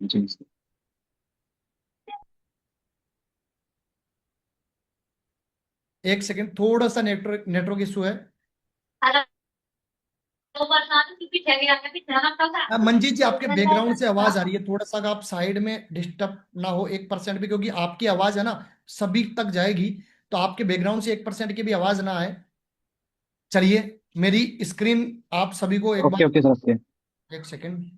जी sir. एक second, थोड़ा सा नेटवर्क नेटवर्क इशू है। मंजीत जी, आपके बैकग्राउंड से आवाज आ रही है, थोड़ा सा अगर आप साइड में डिस्टर्ब ना हो 1% भी, क्योंकि आपकी आवाज है ना सभी तक जाएगी, तो आपके बैकग्राउंड से 1% की भी आवाज ना आए। चलिए, मेरी स्क्रीन आप सभी को एक ओके बार, ओके सर, ओके। एक सेकंड।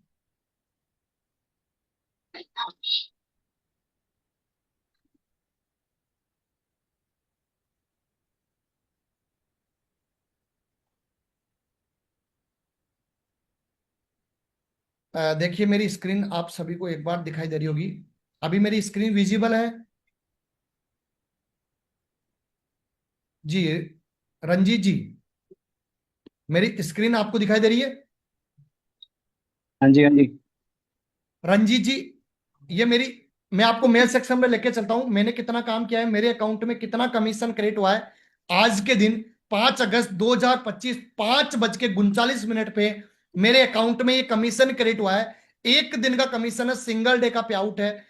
देखिए, मेरी स्क्रीन आप सभी को एक बार दिखाई दे रही होगी। अभी मेरी स्क्रीन विजिबल है जी? रंजीत जी, मेरी स्क्रीन आपको दिखाई दे रही है? हाँ जी, हाँ जी। रंजीत जी, ये मेरी, मैं आपको मेल सेक्शन में लेके चलता हूं, मैंने कितना काम किया है, मेरे अकाउंट में कितना कमीशन क्रेडिट हुआ है आज के दिन 5 अगस्त 2025 5:39 पे मेरे अकाउंट में ये कमीशन क्रेडिट हुआ है। एक दिन का कमीशन है, सिंगल डे का पे आउट है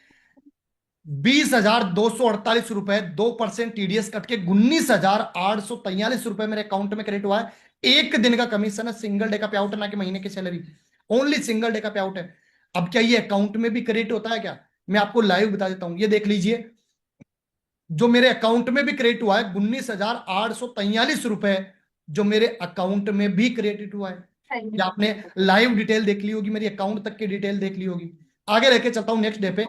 20,248 रुपए, 2% टीडीएस कट के 19,843 रुपए मेरे अकाउंट में क्रेडिट हुआ है। एक दिन का कमीशन है, सिंगल डे का पे आउट है, ना कि महीने की सैलरी, ओनली सिंगल डे का पे आउट है। अब क्या ये अकाउंट में भी क्रेडिट होता है क्या? मैं आपको लाइव बता देता हूं, ये देख लीजिए, जो मेरे अकाउंट में भी क्रेडिट हुआ है 19,843 रुपए, जो मेरे अकाउंट में भी क्रेडिट हुआ है। या आपने लाइव डिटेल देख ली होगी, मेरी अकाउंट तक की डिटेल देख ली होगी। आगे लेके चलता हूं नेक्स्ट डे पे।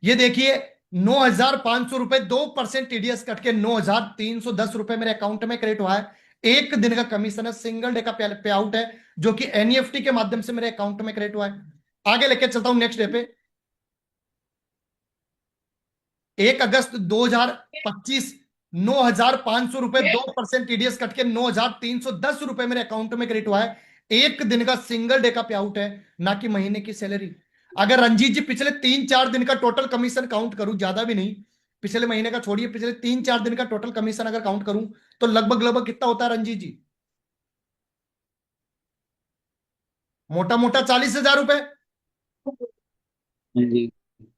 ये देखिए, 9,500 रुपए, 2% टीडीएस कट के 9,310 रुपए मेरे अकाउंट में क्रेडिट हुआ है। एक दिन का कमीशन है, सिंगल डे का पे आउट है, जो कि एनईएफटी के माध्यम से मेरे अकाउंट में क्रेडिट हुआ है। आगे लेके चलता हूं नेक्स्ट डे पे। 1 अगस्त 2025, 9,500 रुपए, 2% टीडीएस कट के 9,310 रुपए मेरे अकाउंट में क्रेडिट हुआ है। एक दिन का सिंगल डे का पे आउट है, ना कि महीने की सैलरी। अगर रंजीत जी पिछले 3-4 दिन का टोटल कमीशन काउंट करूं, ज्यादा भी नहीं, पिछले महीने का छोड़िए, पिछले 3-4 दिन का टोटल कमीशन अगर काउंट करूं, तो लगभग लगभग कितना होता है रंजीत जी? मोटा मोटा 40,000 रुपए। हाँ जी।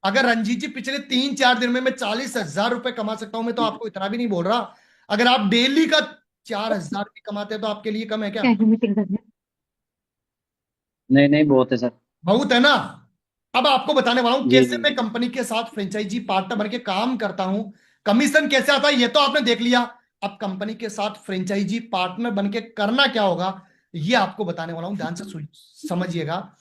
अगर रंजीत जी पिछले 3-4 दिन में मैं 40,000 रुपए कमा सकता हूं, मैं तो आपको इतना भी नहीं बोल रहा। अगर आप डेली का 4,000 भी कमाते हैं तो आपके लिए कम है क्या? नहीं नहीं, बहुत है सर। बहुत है ना? अब आपको बताने वाला हूं जी कैसे जी। मैं कंपनी के साथ फ्रेंचाइजी पार्टनर बन के काम करता हूं। कमीशन कैसे आता है ये तो आपने देख लिया। अब कंपनी के साथ फ्रेंचाइजी पार्टनर बन के करना क्या होगा, ये आपको बताने वाला हूं, ध्यान से समझिएगा।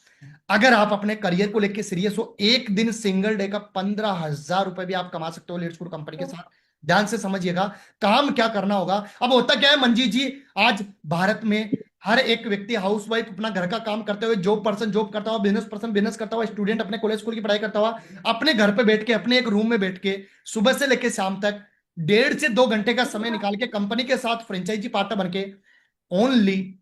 अगर आप अपने करियर को लेकर सीरियस हो, एक दिन सिंगल डे का 15,000 रुपए भी आप कमा सकते हो लेट्स गुड कंपनी के साथ। ध्यान से समझिएगा काम क्या करना होगा। अब होता क्या है मंजीत जी, आज भारत में हर एक व्यक्ति, हाउसवाइफ अपना घर का काम करते हुए, जॉब पर्सन जॉब करता हुआ, बिजनेस पर्सन बिजनेस करता हुआ, स्टूडेंट अपने कॉलेज स्कूल की पढ़ाई करता हुआ, अपने घर पे बैठ के, अपने एक रूम में बैठ के सुबह से लेकर शाम तक 1.5 से 2 घंटे का समय निकाल के कंपनी के साथ फ्रेंचाइजी पार्टनर बन के ओनली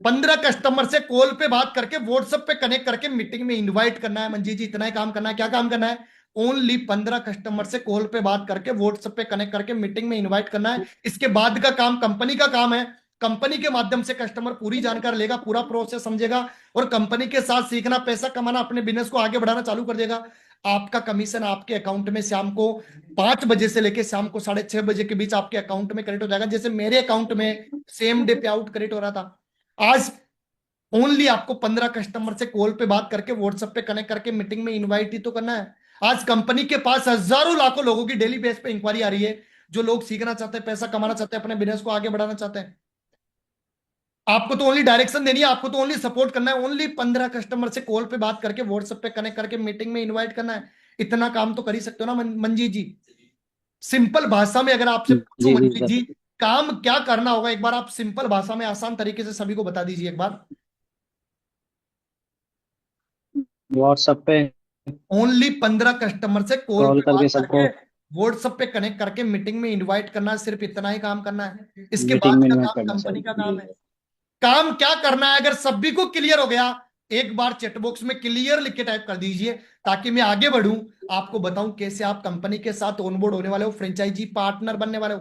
15 कस्टमर से कॉल पे बात करके, व्हाट्सएप पे कनेक्ट करके मीटिंग में इनवाइट करना है। मंजीत जी, इतना ही काम करना है। क्या काम करना है? ओनली 15 कस्टमर से कॉल पे बात करके, व्हाट्सएप पे कनेक्ट करके मीटिंग में इनवाइट करना है। इसके बाद का काम कंपनी का काम है। कंपनी के माध्यम से कस्टमर पूरी जानकारी लेगा, पूरा प्रोसेस समझेगा, और कंपनी के साथ सीखना, पैसा कमाना, अपने बिजनेस को आगे बढ़ाना चालू कर देगा। आपका कमीशन आपके अकाउंट में शाम को 5 बजे से लेकर शाम को 6:30 बजे के बीच आपके अकाउंट में क्रेडिट हो जाएगा, जैसे मेरे अकाउंट में सेम डे पे आउट क्रेडिट हो रहा था। आज ओनली आपको 15 कस्टमर से कॉल पे बात करके, व्हाट्सएप पे कनेक्ट करके मीटिंग में इनवाइट ही तो करना है। आज कंपनी के पास हजारों लाखों लोगों की डेली बेस पे इंक्वायरी आ रही है, जो लोग सीखना चाहते हैं, पैसा कमाना चाहते हैं, अपने बिजनेस को आगे बढ़ाना चाहते हैं। आपको तो ओनली डायरेक्शन देनी है, आपको तो ओनली सपोर्ट करना है। ओनली 15 कस्टमर से कॉल पे बात करके, व्हाट्सएप पे कनेक्ट करके मीटिंग में इन्वाइट करना है। इतना काम तो कर ही सकते हो ना मंजीत जी? सिंपल भाषा में अगर आपसे पूछूं जी जी मंजीत सर। जी, काम क्या करना होगा, एक बार आप सिंपल भाषा में आसान तरीके से सभी को बता दीजिए एक बार। व्हाट्सएप पे ओनली 15 कस्टमर से कॉल कॉल पे बात करके करके, सबको व्हाट्सएप पे कनेक्ट करके मीटिंग में इनवाइट करना है, सिर्फ इतना ही काम करना है। इसके मीटिंग बाद में का इन्वाइट काम करना सर। कंपनी का जी। काम है। काम क्या करना है अगर सभी को क्लियर हो गया, एक बार चैट बॉक्स में क्लियर लिख के टाइप कर दीजिए, ताकि मैं आगे बढ़ूं, आपको बताऊं कैसे आप कंपनी के साथ ऑनबोर्ड होने वाले हो, फ्रेंचाइजी पार्टनर बनने वाले हो।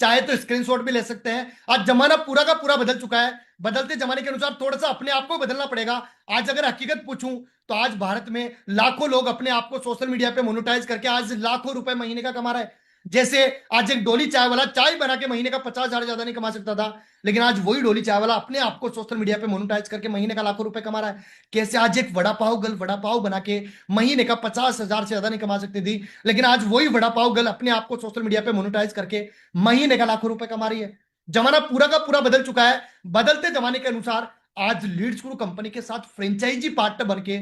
चाहे तो स्क्रीनशॉट भी ले सकते हैं। आज जमाना पूरा का पूरा बदल चुका है, बदलते जमाने के अनुसार थोड़ा सा अपने आप को बदलना पड़ेगा। आज अगर हकीकत पूछूं तो आज भारत में लाखों लोग अपने आप को सोशल मीडिया पे मोनेटाइज करके आज लाखों रुपए महीने का कमा रहे हैं। जैसे आज एक डोली चाय वाला चाय बना के महीने का 50,000 ज्यादा नहीं कमा सकता था, लेकिन आज वही डोली चाय वाला अपने आप को सोशल मीडिया पे मोनेटाइज करके महीने का लाखों रुपए कमा रहा है। कैसे आज एक वड़ा पाव गर्ल वड़ा पाव बना के महीने का 50,000 से ज्यादा नहीं कमा सकती थी, लेकिन आज वही वड़ा पाव गर्ल अपने आप को सोशल मीडिया पे मोनेटाइज करके महीने का लाखों रुपए कमा रही है। जमाना पूरा का पूरा बदल चुका है। बदलते जमाने के अनुसार आज लीड्स ग्रुप कंपनी के साथ फ्रेंचाइजी पार्टनर बनके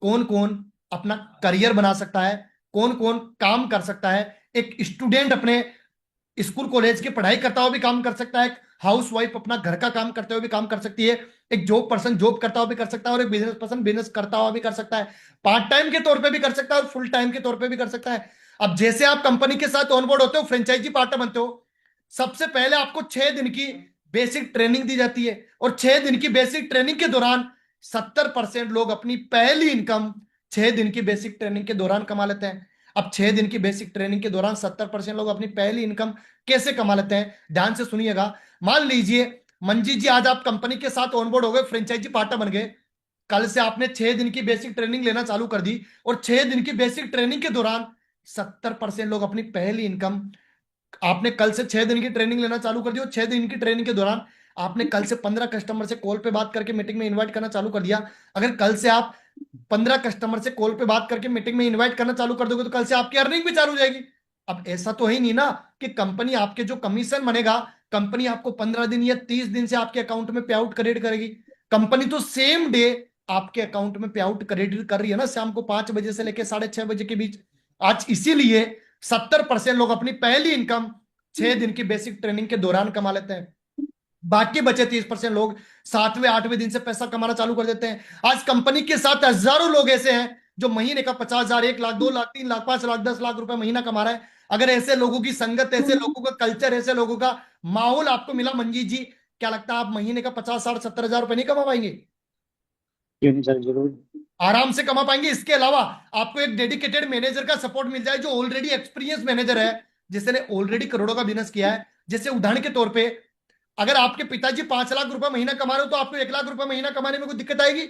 कौन कौन अपना करियर बना सकता है, कौन कौन काम कर सकता है। एक स्टूडेंट अपने स्कूल कॉलेज की पढ़ाई करता हुआ भी काम कर सकता है, हाउस वाइफ अपना घर का काम करते हुए भी काम कर सकती है, एक जॉब पर्सन जॉब करता हुआ भी कर सकता है, और एक बिजनेस पर्सन बिजनेस करता हुआ भी कर सकता है, पार्ट टाइम के तौर पे भी कर सकता है और फुल टाइम के तौर पे भी कर सकता है। अब जैसे आप कंपनी के साथ ऑनबोर्ड होते हो, फ्रेंचाइजी पार्टनर बनते हो, सबसे पहले आपको 6 दिन की बेसिक ट्रेनिंग दी जाती है, और 6 दिन की बेसिक ट्रेनिंग के दौरान 70% लोग अपनी पहली इनकम 6 दिन की बेसिक ट्रेनिंग के दौरान कमा लेते हैं। अब 6 दिन की बेसिक ट्रेनिंग के दौरान 70% लोग अपनी पहली इनकम कैसे कमा लेते हैं, ध्यान से सुनिएगा। मान लीजिए मंजीत जी आज आप कंपनी के साथ ऑनबोर्ड हो गए, फ्रेंचाइजी पार्टनर बन गए, कल से आपने 6 दिन की बेसिक ट्रेनिंग लेना चालू कर दी, और 6 दिन की बेसिक ट्रेनिंग के दौरान 70% लोग अपनी पहली इनकम, आपने कल से 6 दिन की ट्रेनिंग लेना चालू कर दी, और 6 दिन की ट्रेनिंग के दौरान आपने कल से 15 कस्टमर से कॉल पे बात करके मीटिंग में इनवाइट करना चालू कर दिया। अगर कल से आप 15 कस्टमर से कॉल पे बात करके मीटिंग में इनवाइट करना चालू कर दोगे तो कल से आपकी अर्निंग भी चालू हो जाएगी। अब ऐसा तो है नहीं ना कि कंपनी आपके जो कमीशन बनेगा, कंपनी आपको 15 दिन या 30 दिन से आपके अकाउंट में पे आउट क्रेडिट करेगी। कंपनी तो सेम डे आपके अकाउंट में पे आउट क्रेडिट कर रही है ना, शाम को 5 बजे से लेकर 6:30 बजे के बीच। आज इसीलिए 70% लोग अपनी पहली इनकम 6 दिन की बेसिक ट्रेनिंग के दौरान कमा लेते हैं। बाकी बचे 30% लोग 7वें 8वें दिन से पैसा कमाना चालू कर देते हैं। आज कंपनी के साथ हजारों लोग ऐसे हैं जो महीने का 50,000, 1 लाख, 2 लाख, 3 लाख, 5 लाख, 10 लाख रुपए महीना कमा रहा है। अगर ऐसे लोगों की संगत, ऐसे लोगों का कल्चर, ऐसे लोगों का माहौल आपको मिला मंजीत जी, क्या लगता है आप महीने का 50, 60, 70,000 रुपए नहीं कमा पाएंगे? क्यों नहीं सर, जरूर। आराम से कमा पाएंगे। इसके अलावा आपको एक डेडिकेटेड मैनेजर का सपोर्ट मिल जाए जो ऑलरेडी एक्सपीरियंस मैनेजर है, जिसने ऑलरेडी करोड़ों का बिजनेस किया है। जैसे उदाहरण के तौर पे अगर आपके पिताजी 5 लाख रुपए महीना कमा रहे हो तो आपको 1 लाख रुपए महीना कमाने में कोई दिक्कत आएगी?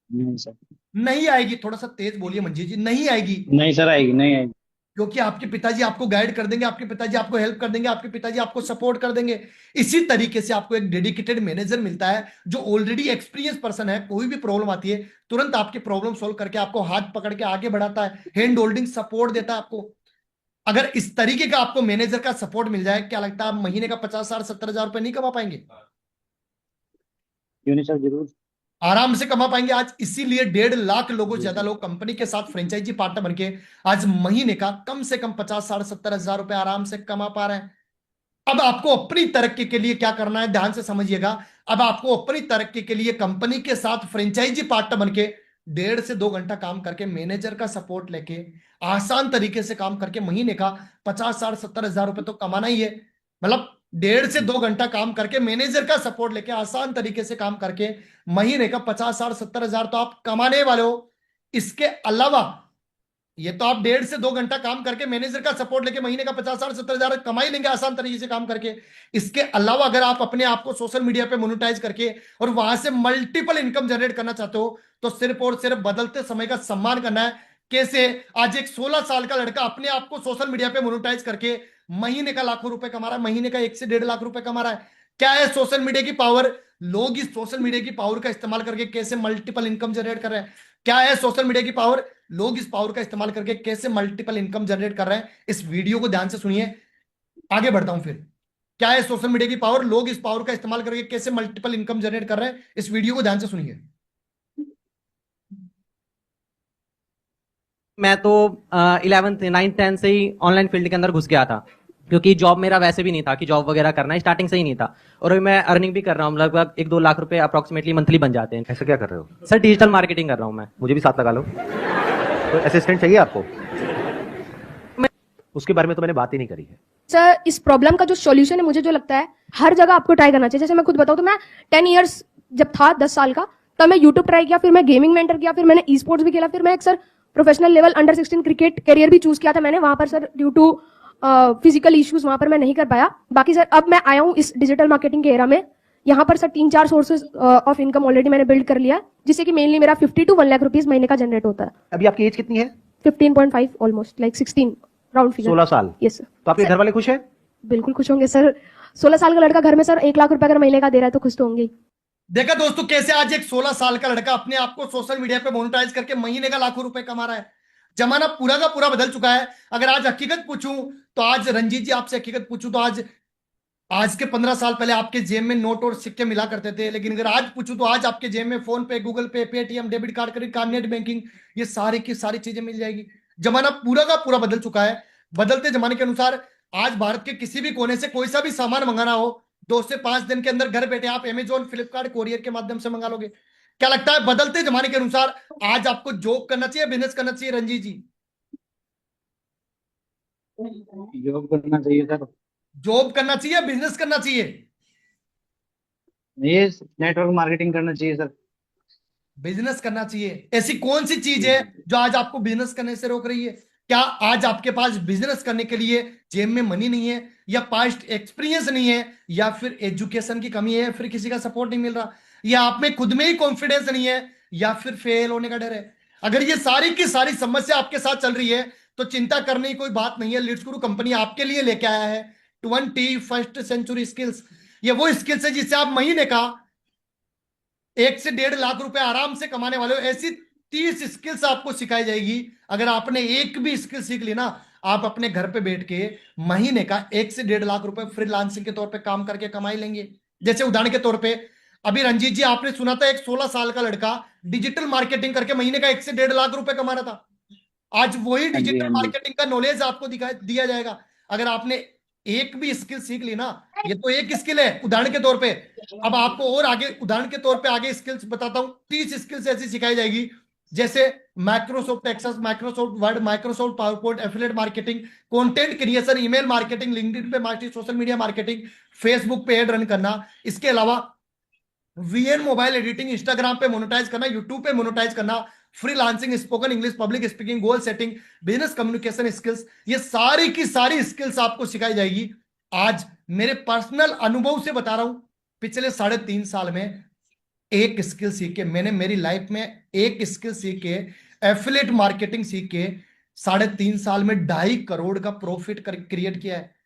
नहीं सर। नहीं आएगी। थोड़ा सा तेज बोलिए मंजीत जी, नहीं आएगी। नहीं सर, आएगी, नहीं आएगी। क्योंकि आपके पिताजी आपको गाइड कर देंगे, आपके पिताजी आपको हेल्प कर देंगे, आपके पिताजी आपको सपोर्ट कर देंगे। इसी तरीके से आपको एक डेडिकेटेड मैनेजर मिलता है जो ऑलरेडी एक्सपीरियंस पर्सन है। कोई भी प्रॉब्लम आती है तुरंत आपकी प्रॉब्लम सॉल्व करके आपको हाथ पकड़ के आगे बढ़ाता है, हैंड होल्डिंग सपोर्ट देता है आपको। अगर इस तरीके का आपको मैनेजर का सपोर्ट मिल जाए, क्या लगता है आप महीने का 50,000, 70,000 रुपए नहीं कमा पाएंगे? क्यों नहीं सर, जरूर। आराम से कमा पाएंगे। आज इसीलिए 1.5 लाख लोगों से ज्यादा लोग कंपनी के साथ फ्रेंचाइजी पार्टनर बनके आज महीने का कम से कम 50, 60, 70,000 रुपए आराम से कमा पा रहे हैं। अब आपको अपनी तरक्की के लिए क्या करना है, ध्यान से समझिएगा। अब आपको अपनी तरक्की के लिए कंपनी के साथ फ्रेंचाइजी पार्टनर बनके 1.5 से 2 घंटा काम करके मैनेजर का सपोर्ट लेके आसान तरीके से काम करके महीने का 50, 60, 70,000 रुपए तो कमाना ही है। मतलब 1.5 से 2 घंटा काम करके मैनेजर का सपोर्ट लेके आसान तरीके से काम करके महीने का 50, 60, 70,000 तो आप कमाने वाले हो। इसके अलावा ये तो आप 1.5 से 2 घंटा काम करके मैनेजर का सपोर्ट लेके महीने का 50, 60, 70,000 कमा ही लेंगे आसान तरीके से काम करके। इसके अलावा अगर आप अपने आप को सोशल मीडिया पे मोनेटाइज करके और वहां से मल्टीपल इनकम जनरेट करना चाहते हो तो सिर्फ और सिर्फ बदलते समय का सम्मान करना है। कैसे? आज एक 16 साल का लड़का अपने आप को सोशल मीडिया पे मोनेटाइज करके महीने का लाखों रुपए कमा रहा है, महीने का 1 से 1.5 लाख रुपए कमा रहा है। क्या है सोशल मीडिया की पावर? लोग इस सोशल मीडिया की पावर का इस्तेमाल करके कैसे मल्टीपल इनकम जनरेट कर रहे हैं। क्या है सोशल मीडिया की पावर? लोग इस पावर का इस्तेमाल करके कैसे मल्टीपल इनकम जनरेट कर रहे हैं। इस वीडियो को ध्यान से सुनिए, आगे बढ़ता हूं। फिर क्या है सोशल मीडिया की पावर? लोग इस पावर का इस्तेमाल करके कैसे मल्टीपल इनकम जनरेट कर रहे हैं। इस वीडियो को ध्यान से सुनिए। मैं तो 11th 9th 10th से ही ऑनलाइन फील्ड के अंदर घुस गया था, क्योंकि जॉब मेरा वैसे भी नहीं था कि जॉब वगैरह करना है, स्टार्टिंग से ही नहीं था। और अभी मैं अर्निंग भी कर रहा हूँ, लगभग 1-2 लाख रुपए अप्रोक्सीमेटली मंथली बन जाते हैं। ऐसा क्या कर रहे हो? सर डिजिटल मार्केटिंग कर रहा हूँ मैं। मुझे भी साथ लगा लो। तो असिस्टेंट चाहिए आपको? उसके बारे में तो मैंने बात ही नहीं करी है। सर इस प्रॉब्लम का जो सॉल्यूशन है, मुझे जो लगता है हर जगह आपको ट्राई करना चाहिए। जैसे मैं खुद बताऊं तो मैं 10 इयर्स जब था 10 साल का, तब मैं यूट्यूब ट्राई किया, फिर मैं गेमिंग में एंटर किया, फिर मैंने ई स्पोर्ट्स भी खेला, फिर मैं एक sir professional level under 16 cricket career भी चूज किया था मैंने। वहां पर sir due to physical issues वहां पर मैं नहीं कर पाया। बाकी सर अब मैं आया हूँ इस डिजिटल मार्केटिंग के एरा में। यहाँ पर sir 3-4 sources of income already मैंने बिल्ड कर लिया है, जिससे कि मेनली मेरा 50 to 1 लाख रुपीज महीने का जनरेट होता है। अभी आपकी एज कितनी है? 15.5 ऑलमोस्ट लाइक 16 राउंड फिगर। 16 साल। Yes sir. तो आपके घर वाले खुश हैं? बिल्कुल खुश होंगे सर। 16 साल का लड़का घर में सर 1 लाख रुपए अगर महीने का दे रहा है तो खुश तो होंगे ही। देखा दोस्तों कैसे आज एक 16 साल का लड़का अपने आप को सोशल मीडिया पे मोनेटाइज करके महीने का लाखों रुपए कमा रहा है। जमाना पूरा का पूरा बदल चुका है। अगर आज हकीकत पूछूं तो आज रंजीत जी आपसे हकीकत पूछूं तो आज के 15 साल पहले आपके जेब में नोट और सिक्के मिला करते थे, लेकिन अगर आज पूछूं तो आज आपके जेब में फोन पे, गूगल पे, Paytm, debit card, credit card, net banking, ये सारी की सारी चीजें मिल जाएगी। जमाना पूरा का पूरा बदल चुका है। बदलते जमाने के अनुसार आज भारत के किसी भी कोने से कोई सा भी सामान मंगाना हो 2 से 5 दिन के अंदर घर बैठे आप अमेजोन, फ्लिपकार्ट, कोरियर के माध्यम से मंगा लोगे। क्या लगता है बदलते जमाने के अनुसार आज आपको जॉब करना चाहिए, बिजनेस करना चाहिए रंजीत जी? जॉब करना चाहिए सर। जॉब करना चाहिए, बिजनेस करना चाहिए? ये नेटवर्क मार्केटिंग करना चाहिए सर। बिजनेस करना चाहिए। ऐसी कौन सी चीज है जो आज आपको बिजनेस करने से रोक रही है? क्या आज आपके पास बिजनेस करने के लिए जेब में मनी नहीं है, या पास्ट एक्सपीरियंस नहीं है, या फिर एजुकेशन की कमी है, फिर किसी का सपोर्ट नहीं मिल रहा, या आप में खुद में ही कॉन्फिडेंस नहीं है, या फिर फेल होने का डर है? अगर ये सारी की सारी समस्या आपके साथ चल रही है तो चिंता करने की कोई बात नहीं है। लीड्स गुरु कंपनी आपके लिए लेके आया है 21st सेंचुरी स्किल्स। ये वो स्किल्स है जिससे आप महीने का 1 से 1.5 लाख रुपए आराम से कमाने वाले हो। ऐसी 30 स्किल्स आपको सिखाई जाएगी। अगर आपने एक भी स्किल सीख ली ना, आप अपने घर पे बैठ के महीने का 1 से 1.5 लाख रुपए फ्रीलांसिंग के तौर पे काम करके कमाई लेंगे। जैसे उदाहरण के तौर पे अभी रंजीत जी आपने सुना था एक 16 साल का लड़का डिजिटल मार्केटिंग करके महीने का 1 से 1.5 लाख रुपए कमा रहा था। आज वही हाँ जी, डिजिटल हाँ जी। मार्केटिंग का नॉलेज आपको दिया जाएगा। अगर आपने एक भी स्किल सीख ली ना, ये तो एक स्किल है उदाहरण के तौर पे। अब आपको और आगे उदाहरण के तौर पे आगे स्किल्स बताता हूं। 30 स्किल्स ऐसी सिखाई जाएगी जैसे Microsoft Access, Microsoft Word, Microsoft PowerPoint, affiliate marketing, content creation, email marketing, LinkedIn पे marketing, social media marketing, Facebook पे एड रन करना। इसके अलावा वीएन मोबाइल एडिटिंग, इंस्टाग्राम पे मोनेटाइज करना, यूट्यूब पे मोनेटाइज करना, freelancing, spoken English, public speaking, goal setting, business communication skills, ये सारी की सारी स्किल्स आपको सिखाई जाएगी। आज मेरे पर्सनल अनुभव से बता रहा हूं, पिछले 3.5 साल में एक स्किल सीख के मैंने मेरी लाइफ में एक स्किल सीख के एफिलिएट मार्केटिंग सीख के 3.5 साल में 2.5 करोड़ का प्रॉफिट क्रिएट किया है।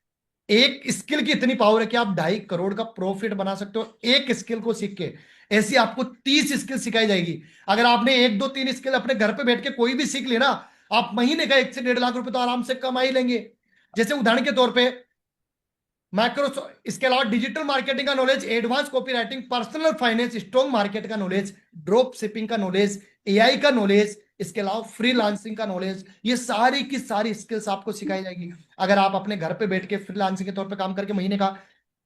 एक स्किल की इतनी पावर है कि आप 2.5 करोड़ का प्रॉफिट बना सकते हो एक स्किल को सीख के। ऐसी आपको 30 स्किल सिखाई जाएगी। अगर आपने 1, 2, 3 स्किल अपने घर पे बैठ के कोई भी सीख ली ना, आप महीने का 1 से 1.5 लाख रुपए तो आराम से कमा ही लेंगे। जैसे उदाहरण के तौर पे माइक्रोसॉफ्ट, इसके अलावा डिजिटल मार्केटिंग का knowledge, advance copy writing, personal finance, strong market का नॉलेज, ड्रॉप शिपिंग का नॉलेज, एआई का नॉलेज, इसके अलावा फ्रीलांसिंग का नॉलेज, ये सारी की सारी स्किल्स आपको सिखाई जाएगी। अगर आप अपने घर पे बैठ के फ्रीलांसिंग के तौर पे काम करके महीने का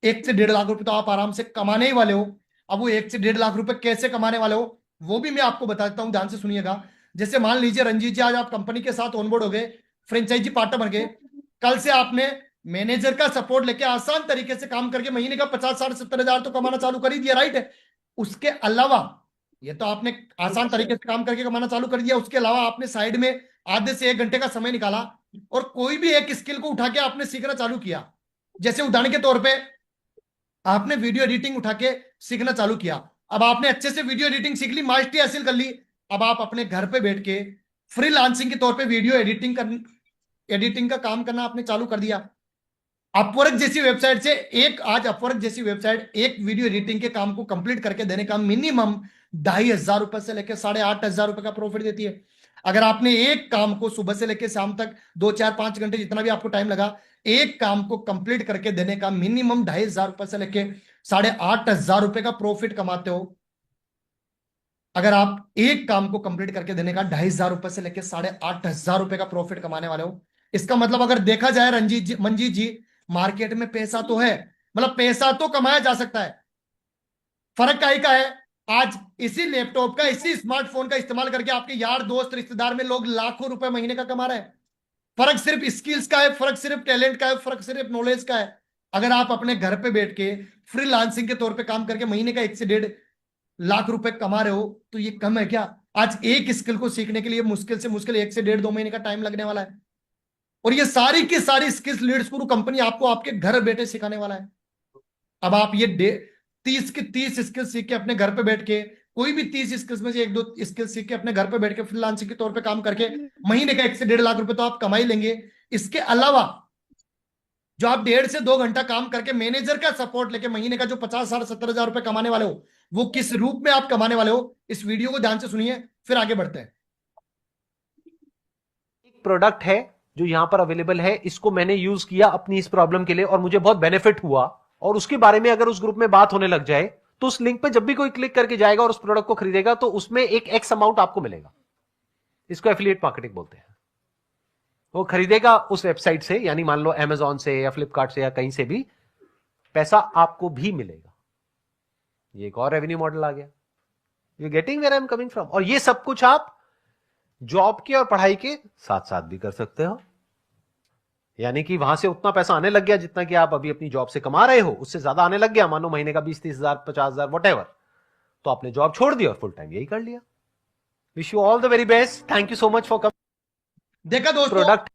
1 से 1.5 लाख रुपए तो आप आराम से कमाने ही वाले हो। अब वो 1 से 1.5 लाख रुपए कैसे कमाने वाले हो वो भी मैं आपको बता देता हूं, ध्यान से सुनिएगा। जैसे मान लीजिए रंजीत जी आज आप कंपनी के साथ ऑनबोर्ड हो गए, फ्रेंचाइजी पार्टनर बन गए, कल से आपने मैनेजर का सपोर्ट लेके आसान तरीके से काम करके महीने का 50, 60, 70 हजार तो कमाना चालू कर ही दिया, राइट है? उसके अलावा ये तो आपने आसान तरीके से काम करके कमाना चालू कर दिया, उसके अलावा आपने साइड में आधे से 1 घंटे का समय निकाला और कोई भी एक स्किल को उठा के आपने सीखना चालू किया। जैसे उदाहरण के तौर पे आपने वीडियो एडिटिंग उठा के सीखना चालू किया। अब आपने अच्छे से वीडियो एडिटिंग सीख ली, मास्टरी हासिल कर ली। अब आप अपने घर पे बैठ के फ्रीलांसिंग के तौर पे वीडियो एडिटिंग का काम करना आपने चालू कर दिया। अपवर्क जैसी वेबसाइट से अपवर्क जैसी वेबसाइट एक वीडियो एडिटिंग के काम को कंप्लीट करके देने का मिनिमम 2,500 रुपए से लेकर 8,500 रुपए का प्रॉफिट देती है। अगर आपने एक काम को सुबह से लेकर शाम तक 2, 4, 5 घंटे जितना भी आपको टाइम लगा, एक काम को कंप्लीट करके देने का मिनिमम 2,500 रुपए से लेकर 8,500 रुपए का प्रॉफिट कमाते हो। अगर आप एक काम को कंप्लीट करके देने का 2,500 रुपए से लेकर 8,500 रुपए का प्रॉफिट कमाने वाले हो, इसका मतलब अगर देखा जाए मंजीत जी, मार्केट में पैसा तो है, मतलब पैसा तो कमाया जा सकता है। फर्क काहे का है? आज इसी लैपटॉप का, इसी स्मार्टफोन का इस्तेमाल करके आपके यार दोस्त रिश्तेदार में लोग लाखों रुपए महीने का कमा रहे हैं। फर्क सिर्फ स्किल्स का है, फर्क सिर्फ टैलेंट का है, फर्क सिर्फ नॉलेज का है। अगर आप अपने घर पे बैठ के फ्रीलांसिंग के तौर पे काम करके महीने का 1 से 1.5 लाख रुपए कमा रहे हो तो ये कम है क्या? आज एक स्किल को सीखने के लिए मुश्किल से मुश्किल 1 से 1.5-2 महीने का टाइम लगने वाला है। और ये सारी की सारी स्किल्स लीड्स गुरु कंपनी आपको आपके घर बैठे सिखाने वाला है। अब आप ये 30 स्किल सीख के अपने घर पे बैठ के, कोई भी 30 स्किल्स में से 1-2 स्किल सीख के अपने घर पे बैठ के फ्रीलांसिंग के तौर पे काम करके महीने का 1 से 1.5 लाख रुपए तो आप कमा ही लेंगे। इसके अलावा जो आप 1.5 से 2 घंटा काम करके मैनेजर का सपोर्ट लेके महीने का जो 50,000-70,000 रुपए कमाने वाले हो, वो किस रूप में आप कमाने वाले हो, इस वीडियो को ध्यान से सुनिए, फिर आगे बढ़ते हैं। एक प्रोडक्ट है जो यहां पर अवेलेबल है, इसको मैंने यूज किया अपनी इस प्रॉब्लम के लिए और मुझे बहुत बेनिफिट हुआ, और उसके बारे में अगर उस ग्रुप में बात होने लग जाए तो उस लिंक पे जब भी कोई क्लिक करके जाएगा और उस प्रोडक्ट को खरीदेगा तो उसमें एक एक्स अमाउंट आपको मिलेगा। इसको एफिलिएट मार्केटिंग बोलते हैं। वो खरीदेगा उस वेबसाइट से, यानी मान लो अमेजॉन से या फ्लिपकार्ट से या कहीं से भी, पैसा आपको भी मिलेगा। ये एक और रेवेन्यू मॉडल आ गया। You getting where I am coming from. और ये सब कुछ आप जॉब के और पढ़ाई के साथ साथ भी कर सकते हो। यानी कि वहां से उतना पैसा आने लग गया जितना कि आप अभी अपनी जॉब से कमा रहे हो, उससे ज्यादा आने लग गया, मानो महीने का 20-30 हजार, 50 हजार, वट तो आपने जॉब छोड़ दी और फुल टाइम यही कर लिया। Wish you all the very best. Thank you so much for coming. देखा दोस्तों प्रोडक्ट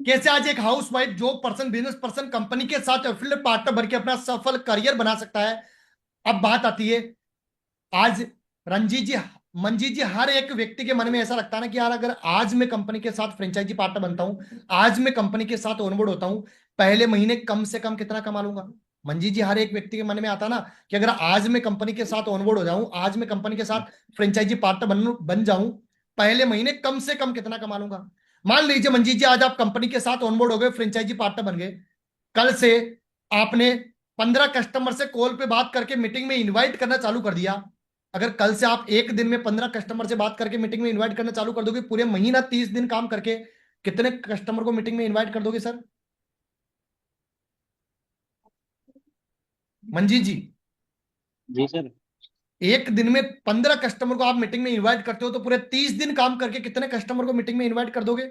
कैसे आज एक house wife, job person, business person company के साथ एफिलिएट पार्टनर बन के अपना सफल करियर बना सकता है। अब बात आती है, आज मंजीत जी, हर एक व्यक्ति के मन में ऐसा लगता है ना कि यार अगर आज मैं कंपनी के साथ फ्रेंचाइजी पार्टनर बनता हूं, आज मैं कंपनी के साथ ऑनबोर्ड होता हूं, पहले महीने कम से कम कितना कमा लूंगा। मंजीत जी, हर एक व्यक्ति के मन में आता ना कि अगर आज मैं कंपनी के साथ ऑनबोर्ड हो जाऊं, आज मैं कंपनी के साथ फ्रेंचाइजी पार्टनर बन जाऊं, पहले महीने कम से कम कितना कमा लूंगा। मान लीजिए मंजीत जी, आज आप कंपनी के साथ ऑनबोर्ड हो गए, फ्रेंचाइजी पार्टनर बन गए, कल से आपने 15 कस्टमर से कॉल पे बात करके मीटिंग में इनवाइट करना चालू कर दिया। अगर कल से आप एक दिन में 15 कस्टमर से बात करके मीटिंग में इनवाइट करना चालू कर दोगे, पूरे महीना 30 दिन काम करके कितने कस्टमर को मीटिंग में इनवाइट कर दोगे सर? मंजीत जी, जी सर। एक दिन में 15 कस्टमर को आप मीटिंग में इनवाइट करते हो तो पूरे 30 दिन काम करके कितने कस्टमर को मीटिंग में इनवाइट कर दोगे?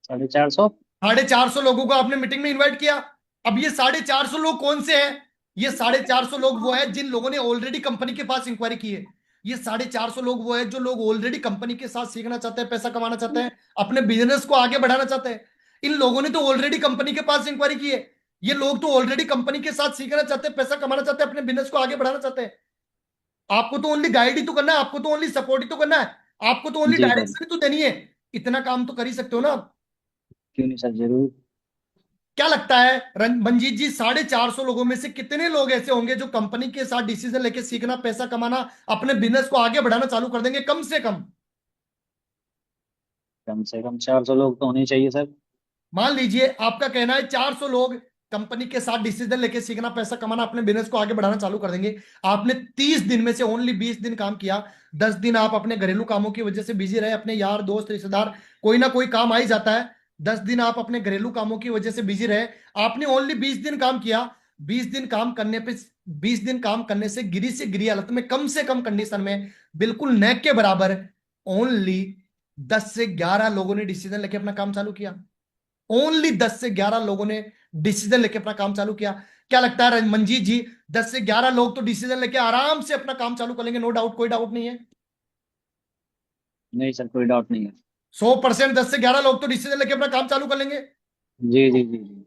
450। 450 लोगों को आपने मीटिंग में इनवाइट किया। अब ये 450 लोग कौन से हैं? ये 450 लोग वो है जिन लोगों ने ऑलरेडी कंपनी के पास इंक्वायरी की है। ये 450 लोग वो है जो लोग ऑलरेडी कंपनी के साथ सीखना चाहते हैं, पैसा कमाना चाहते हैं, अपने बिजनेस को आगे बढ़ाना चाहते हैं। इन लोगों ने तो ऑलरेडी कंपनी के पास इंक्वायरी की है। ये लोग तो ऑलरेडी कंपनी के साथ सीखना चाहते हैं, पैसा कमाना चाहते हैं, अपने बिजनेस को आगे बढ़ाना चाहते हैं। आपको तो ओनली गाइड ही तो करना है, आपको तो ओनली सपोर्ट ही तो करना है, आपको तो ओनली जी सर। डायरेक्शन ही तो देनी है। इतना काम तो कर ही सकते हो ना आप। क्यों नहीं सर, जरूर। क्या लगता है मंजीत जी, 450 लोगों में से कितने लोग ऐसे होंगे जो कंपनी के साथ डिसीजन लेके सीखना, पैसा कमाना, अपने बिजनेस को आगे बढ़ाना चालू कर देंगे? कम से कम 400 लोग तो होने चाहिए सर। मान लीजिए आपका कहना है 400 लोग कंपनी के साथ डिसीजन लेके सीखना, पैसा कमाना, अपने बिजनेस को आगे बढ़ाना चालू कर देंगे। आपने 30 दिन में से ओनली 20 दिन काम किया, 10 दिन आप अपने घरेलू कामों की वजह से बिजी रहे, अपने यार दोस्त रिश्तेदार कोई ना कोई काम आ ही जाता है, 10 दिन आप अपने घरेलू कामों की वजह से बिजी रहे, आपने ओनली 20 दिन काम किया। 20 दिन काम करने पे 20 दिन काम करने से गिरी हालत में, कम से कम कंडीशन में, बिल्कुल नेक के बराबर, ओनली 10 से 11 लोगों ने डिसीजन लेके अपना काम चालू किया। ओनली 10 से 11 लोगों ने डिसीजन लेके अपना काम चालू किया। क्या लगता है मंजीत जी, 10 से 11 लोग तो डिसीजन लेके आराम से अपना काम चालू कर लेंगे? नो डाउट, कोई डाउट नहीं है। नहीं सर, कोई डाउट नहीं है। 100% 10 से 11 लोग तो डिसीजन लेके अपना काम चालू कर लेंगे। जी जी जी जी।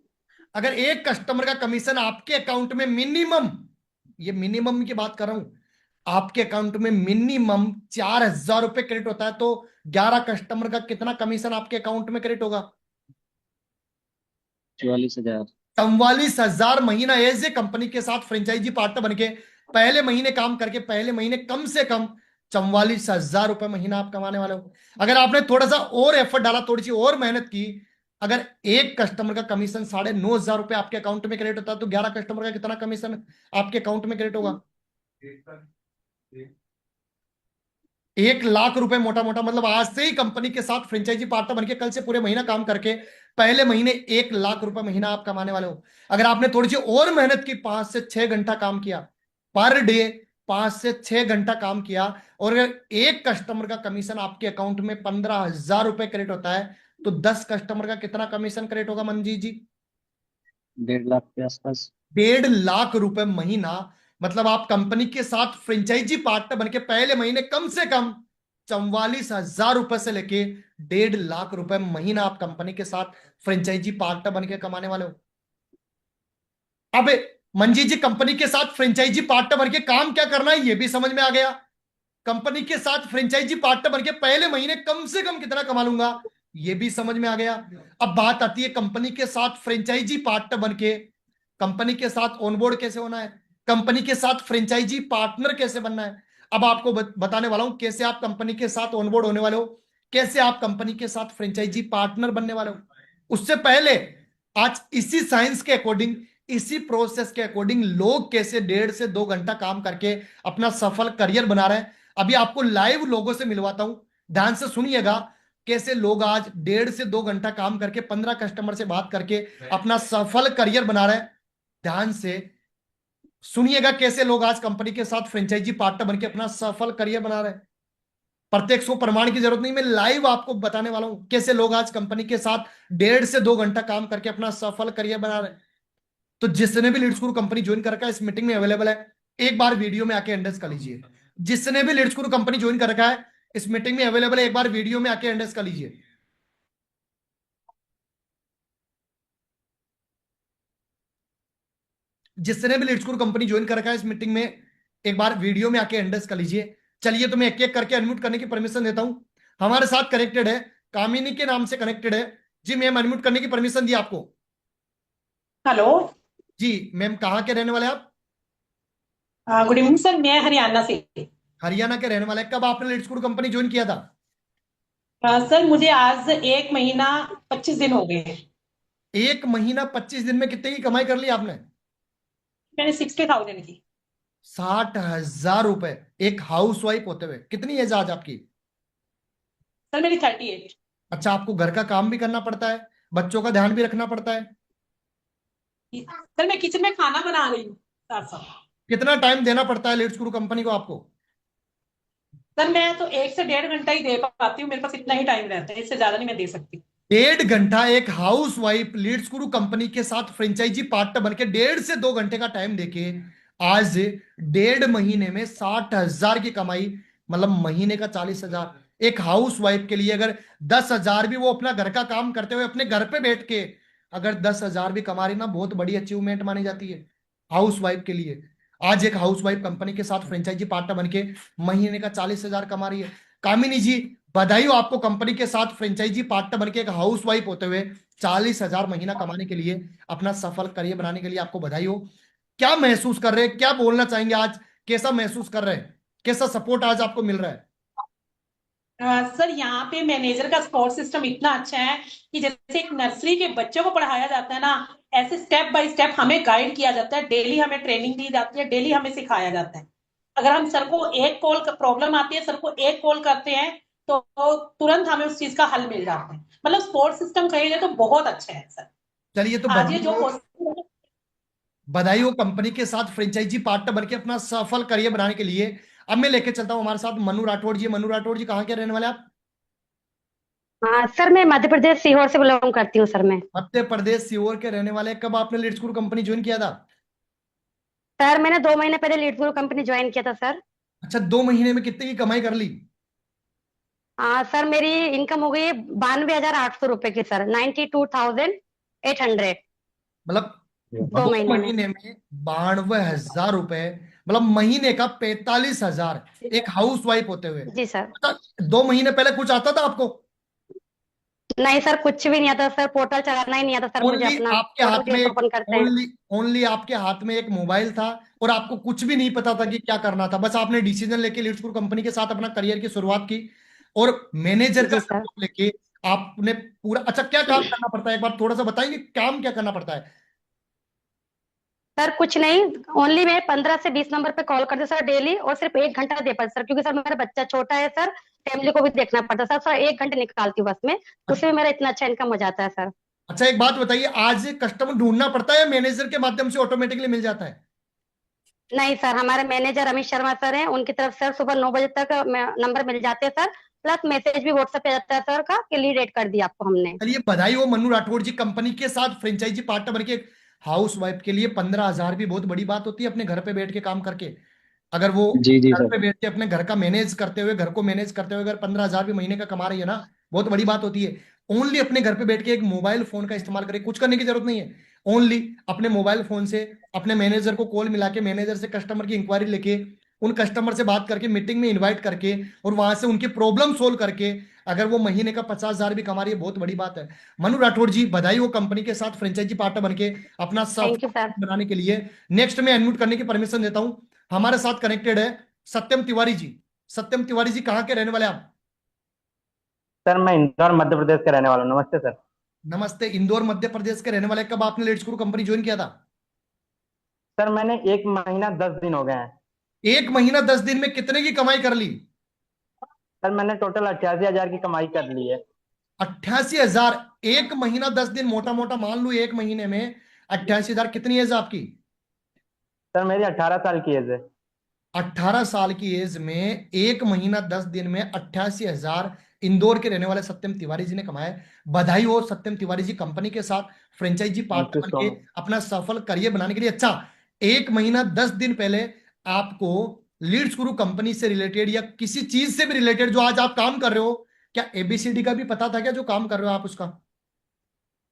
अगर एक कस्टमर का कमीशन आपके अकाउंट में मिनिमम, ये मिनिमम की बात कर रहा हूं, आपके अकाउंट में मिनिमम 4,000 रुपए क्रेडिट होता है, तो 11 कस्टमर का कितना कमीशन आपके अकाउंट में क्रेडिट होगा? 44,000। 44,000 महीना एज ए कंपनी के साथ फ्रेंचाइजी पार्टनर बनके पहले महीने काम करके पहले महीने कम से कम 44,000 रुपए महीना आप कमाने वाले हो। अगर आपने थोड़ा सा और एफर्ट डाला, थोड़ी सी और मेहनत की, अगर एक कस्टमर का कमीशन 9,500 रुपए आपके अकाउंट में क्रेडिट होता है, तो 11 कस्टमर का कितना कमीशन आपके अकाउंट में क्रेडिट होगा? 1,00,000 रुपए मोटा मोटा। मतलब आज से ही कंपनी के साथ फ्रेंचाइजी पार्टनर बनके कल से पूरे महीना काम करके पहले महीने 1,00,000 रुपए महीना आप कमाने वाले हो। अगर आपने थोड़ी सी और मेहनत की, 5 से 6 घंटा काम किया पर डे, 5 से 6 घंटा काम किया, और अगर एक कस्टमर का कमीशन आपके अकाउंट में 15,000 रुपए क्रेडिट होता है, तो 10 कस्टमर का कितना कमीशन क्रेडिट होगा मंजीत जी? 1.5 लाख के आसपास। 1,50,000 रुपए महीना। मतलब आप कंपनी के साथ फ्रेंचाइजी पार्टनर बनके पहले महीने कम से कम 44,000 रुपए से लेके 1.5 लाख रुपए महीना आप कंपनी के साथ फ्रेंचाइजी पार्टनर बन के कमाने वाले हो। अब मंजीत जी, कंपनी के साथ फ्रेंचाइजी पार्टनर बन के काम क्या करना है ये भी समझ में आ गया। कंपनी के साथ फ्रेंचाइजी पार्टनर बन के पहले महीने कम से कम कितना कमा लूंगा ये भी समझ में आ गया। अब बात आती है कंपनी के साथ फ्रेंचाइजी पार्टनर बन के कंपनी के साथ ऑनबोर्ड कैसे होना है, कंपनी के साथ फ्रेंचाइजी पार्टनर कैसे बनना है। अब आपको बताने वाला हूं कैसे आप कंपनी के साथ ऑनबोर्ड होने वाले हो, कैसे आप कंपनी के साथ फ्रेंचाइजी पार्टनर बनने वाले हो। उससे पहले आज इसी साइंस के अकॉर्डिंग, इसी प्रोसेस के अकॉर्डिंग लोग कैसे 1.5 से 2 घंटा काम करके अपना सफल करियर बना रहे हैं, अभी आपको लाइव लोगों से मिलवाता हूं। ध्यान से सुनिएगा कैसे लोग आज 1.5 से 2 घंटा काम करके 15 कस्टमर से बात करके अपना सफल करियर बना रहे हैं। ध्यान से सुनिएगा कैसे लोग आज कंपनी के साथ फ्रेंचाइजी पार्टनर बनके अपना सफल करियर बना रहे हैं। प्रत्यक्ष को प्रमाण की जरूरत नहीं, मैं लाइव आपको बताने वाला हूं कैसे लोग आज कंपनी के साथ 1.5 से 2 घंटा काम करके अपना सफल करियर बना रहे हैं। तो जिसने भी लीड्स गुरु कंपनी ज्वाइन कर रखा है इस मीटिंग में अवेलेबल है, एक बार वीडियो में आके एंडर्स कर लीजिए। जिसने भी लीड्स गुरु कंपनी ज्वाइन कर रखा है इस मीटिंग में अवेलेबल है, एक बार वीडियो में आके एंडर्स कर लीजिए। जिसने भी लीड्स गुरु कंपनी ज्वाइन कर रखा है इस मीटिंग में एक बार वीडियो में आके एंडर्स कर लीजिए। चलिए तो मैं एक एक करके अनम्यूट करने की परमिशन देता हूं। हमारे साथ कनेक्टेड है, कामिनी के नाम से कनेक्टेड है जी। मैम अनम्यूट करने की परमिशन दी आपको। हेलो जी मैम, कहाँ के रहने वाले आप? गुड इवनिंग सर, मैं हरियाणा से। हरियाणा के रहने वाले। कब आपने लीड्स गुरु कंपनी ज्वाइन किया था? सर मुझे आज 1 महीना 25 दिन हो गए। 1 महीना 25 दिन में कितने की कमाई कर ली आपने? मैंने 60,000 की। 60,000 रुपए एक हाउस वाइफ होते हुए। कितनी एज आज आपकी? सर मेरी 38। अच्छा, आपको घर का काम भी करना पड़ता है, बच्चों का ध्यान भी रखना पड़ता है। सर मैं किचन में खाना बना रही हूँ साथ साथ। कितना टाइम देना पड़ता है लीड्स गुरु कंपनी को आपको? सर मैं तो 1 से 1.5 घंटा ही दे पाती हूँ, मेरे पास इतना ही टाइम रहता है, इससे ज्यादा नहीं मैं दे सकती। 1.5 घंटा एक हाउस वाइफ लीड्स गुरु कंपनी के साथ फ्रेंचाइजी पार्टनर बनके 1.5 से 2 घंटे का टाइम देके आज 1.5 महीने में 60,000 की कमाई, मतलब महीने का 40,000। एक हाउस वाइफ के लिए अगर 10,000 भी वो अपना घर का काम करते हुए अपने घर पे बैठ के अगर 10,000 भी कमा रही ना, बहुत बड़ी अचीवमेंट मानी जाती है हाउस वाइफ के लिए। आज एक हाउस वाइफ कंपनी के साथ फ्रेंचाइजी पार्टनर बनके महीने का 40,000 कमा रही है। कामिनी जी, बधाई हो आपको, कंपनी के साथ फ्रेंचाइजी पार्टनर बनके एक हाउस वाइफ होते हुए 40,000 महीना कमाने के लिए, अपना सफल करियर बनाने के लिए आपको बधाई हो। क्या महसूस कर रहे हैं, क्या बोलना चाहेंगे आज? कैसा महसूस कर रहे हैं, कैसा सपोर्ट आज आपको मिल रहा है? सर यहाँ पे मैनेजर का सपोर्ट सिस्टम इतना अच्छा है कि जैसे एक नर्सरी के बच्चों को पढ़ाया जाता है ना, ऐसे स्टेप बाय स्टेप हमें गाइड किया जाता है, डेली हमें ट्रेनिंग दी जाती है, डेली हमें सिखाया जाता है। अगर हम सर को एक कॉल प्रॉब्लम आती है, सर को एक कॉल करते हैं तो तुरंत हमें उस चीज का हल मिल जाता है। मतलब सपोर्ट सिस्टम कहिए तो बहुत अच्छा है सर। चलिए तो आज ये जो बधाई हो कंपनी के साथ फ्रेंचाइजी पार्टनर बनके अपना सफल करियर बनाने के लिए। अब मैं लेके चलता हूं हमारे साथ मनु राठौड़ जी। मनु राठौड़ जी, कहाँ के रहने वाले आप? हाँ सर, मैं मध्य प्रदेश सीहोर से बिलोंग करती हूँ सर। मैं मध्य प्रदेश सीहोर के रहने वाले। कब आपने लीड्स गुरु कंपनी ज्वाइन किया था? सर मैंने 2 महीने पहले लीड गुरु कंपनी ज्वाइन किया था सर। अच्छा, 2 महीने में कितने की कमाई कर ली? हाँ सर, मेरी इनकम हो गई 92,800 रुपए की सर, 92,800। मतलब 2 2 महीने में। महीने में 92,000 रुपए, मतलब महीने का 45,000 एक हाउस वाइफ होते हुए। जी सर। अच्छा, 2 महीने पहले कुछ आता था आपको? नहीं सर, कुछ भी नहीं आता सर, पोर्टल चलाना ही नहीं आता सर मुझे। ओनली अपना आपके हाथ में ओपन करते हैं। ओनली आपके हाथ में एक मोबाइल था और आपको कुछ भी नहीं पता था कि क्या करना था। बस आपने डिसीजन लेके लीड्स गुरु कंपनी के साथ अपना करियर की शुरुआत की और मैनेजर का जी सर। सपोर्ट लेके आपने पूरा। अच्छा, क्या काम करना पड़ता है एक बार थोड़ा सा बताएंगे, काम क्या करना पड़ता है? सर कुछ नहीं, ओनली मैं 15 से 20 नंबर पे कॉल करती हूँ सर डेली, और सिर्फ 1 घंटा दे पाती सर, क्योंकि सर मेरा बच्चा छोटा है सर, फैमिली को भी देखना पड़ता है सर। 1 घंटे निकालती हूँ बस में, उसमें मेरा इतना अच्छा इनकम हो जाता है सर। अच्छा, एक बात बताइए, आज कस्टमर ढूंढना पड़ता है या मैनेजर के माध्यम से ऑटोमेटिकली मिल जाता है? नहीं सर, हमारे मैनेजर अमित शर्मा सर हैं, उनकी तरफ सर सुबह 9 बजे तक नंबर मिल जाते हैं सर, प्लस मैसेज भी व्हाट्सएप पे जाता है सर का कि लीड एड कर दिया आपको हमने। चलिए बधाई हो मनु राठौड़ जी, कंपनी के साथ फ्रेंचाइजी पार्टनर बनके हाउस वाइफ के लिए 15,000 भी बहुत बड़ी बात होती है अपने घर पे बैठ के काम करके। अगर वो जी जी घर सर। पे बैठ के अपने घर का मैनेज करते हुए, घर को मैनेज करते हुए अगर 15,000 भी महीने का कमा रही है ना, बहुत बड़ी बात होती है। ओनली अपने घर पे बैठ के एक मोबाइल फोन का इस्तेमाल करे, कुछ करने की जरूरत नहीं है। ओनली अपने मोबाइल फोन से अपने मैनेजर को कॉल मिला के, मैनेजर से कस्टमर की इंक्वायरी लेके, उन कस्टमर से बात करके, मीटिंग में इन्वाइट करके, और वहां से उनकी प्रॉब्लम सोल्व करके अगर वो महीने का 50,000 भी कमा रही है, बहुत बड़ी बात है। मनु राठौर जी, बधाई हो कंपनी के साथ फ्रेंचाइजी पार्टनर बन के अपना थैंक यू सर। बनाने के लिए। नेक्स्ट में अनम्यूट करने की परमिशन देता हूं। हमारे साथ कनेक्टेड है सत्यम तिवारी जी। सत्यम तिवारी जी, कहाँ के रहने वाले आप? सर मैं इंदौर मध्य प्रदेश का रहने वाला हूँ। नमस्ते सर। नमस्ते। इंदौर मध्य प्रदेश के रहने वाले। कब आपने लेट्स ग्रो कंपनी ज्वाइन किया था? सर मैंने 1 महीना 10 दिन हो गए हैं। 1 महीना 10 दिन में कितने की कमाई कर ली? सर मैंने टोटल 88,000 की कमाई कर ली है। 88,000। 1 महीना 10 दिन, मोटा मोटा मान लू 1 महीने में 88,000। कितनी एज आपकी? सर मेरी 18 साल की एज है। 18 साल की एज में 1 महीना 10 दिन में 88,000 इंदौर के रहने वाले सत्यम तिवारी जी ने कमाए। बधाई हो सत्यम तिवारी जी, कंपनी के साथ franchisee thank you partner so के मच। अपना सफल करियर बनाने के लिए। अच्छा, 1 महीना 10 दिन पहले आपको लीड्स गुरु कंपनी से रिलेटेड या किसी चीज से भी रिलेटेड जो आज आप काम कर रहे हो, क्या एबीसीडी का भी पता था क्या जो काम कर रहे हो आप उसका?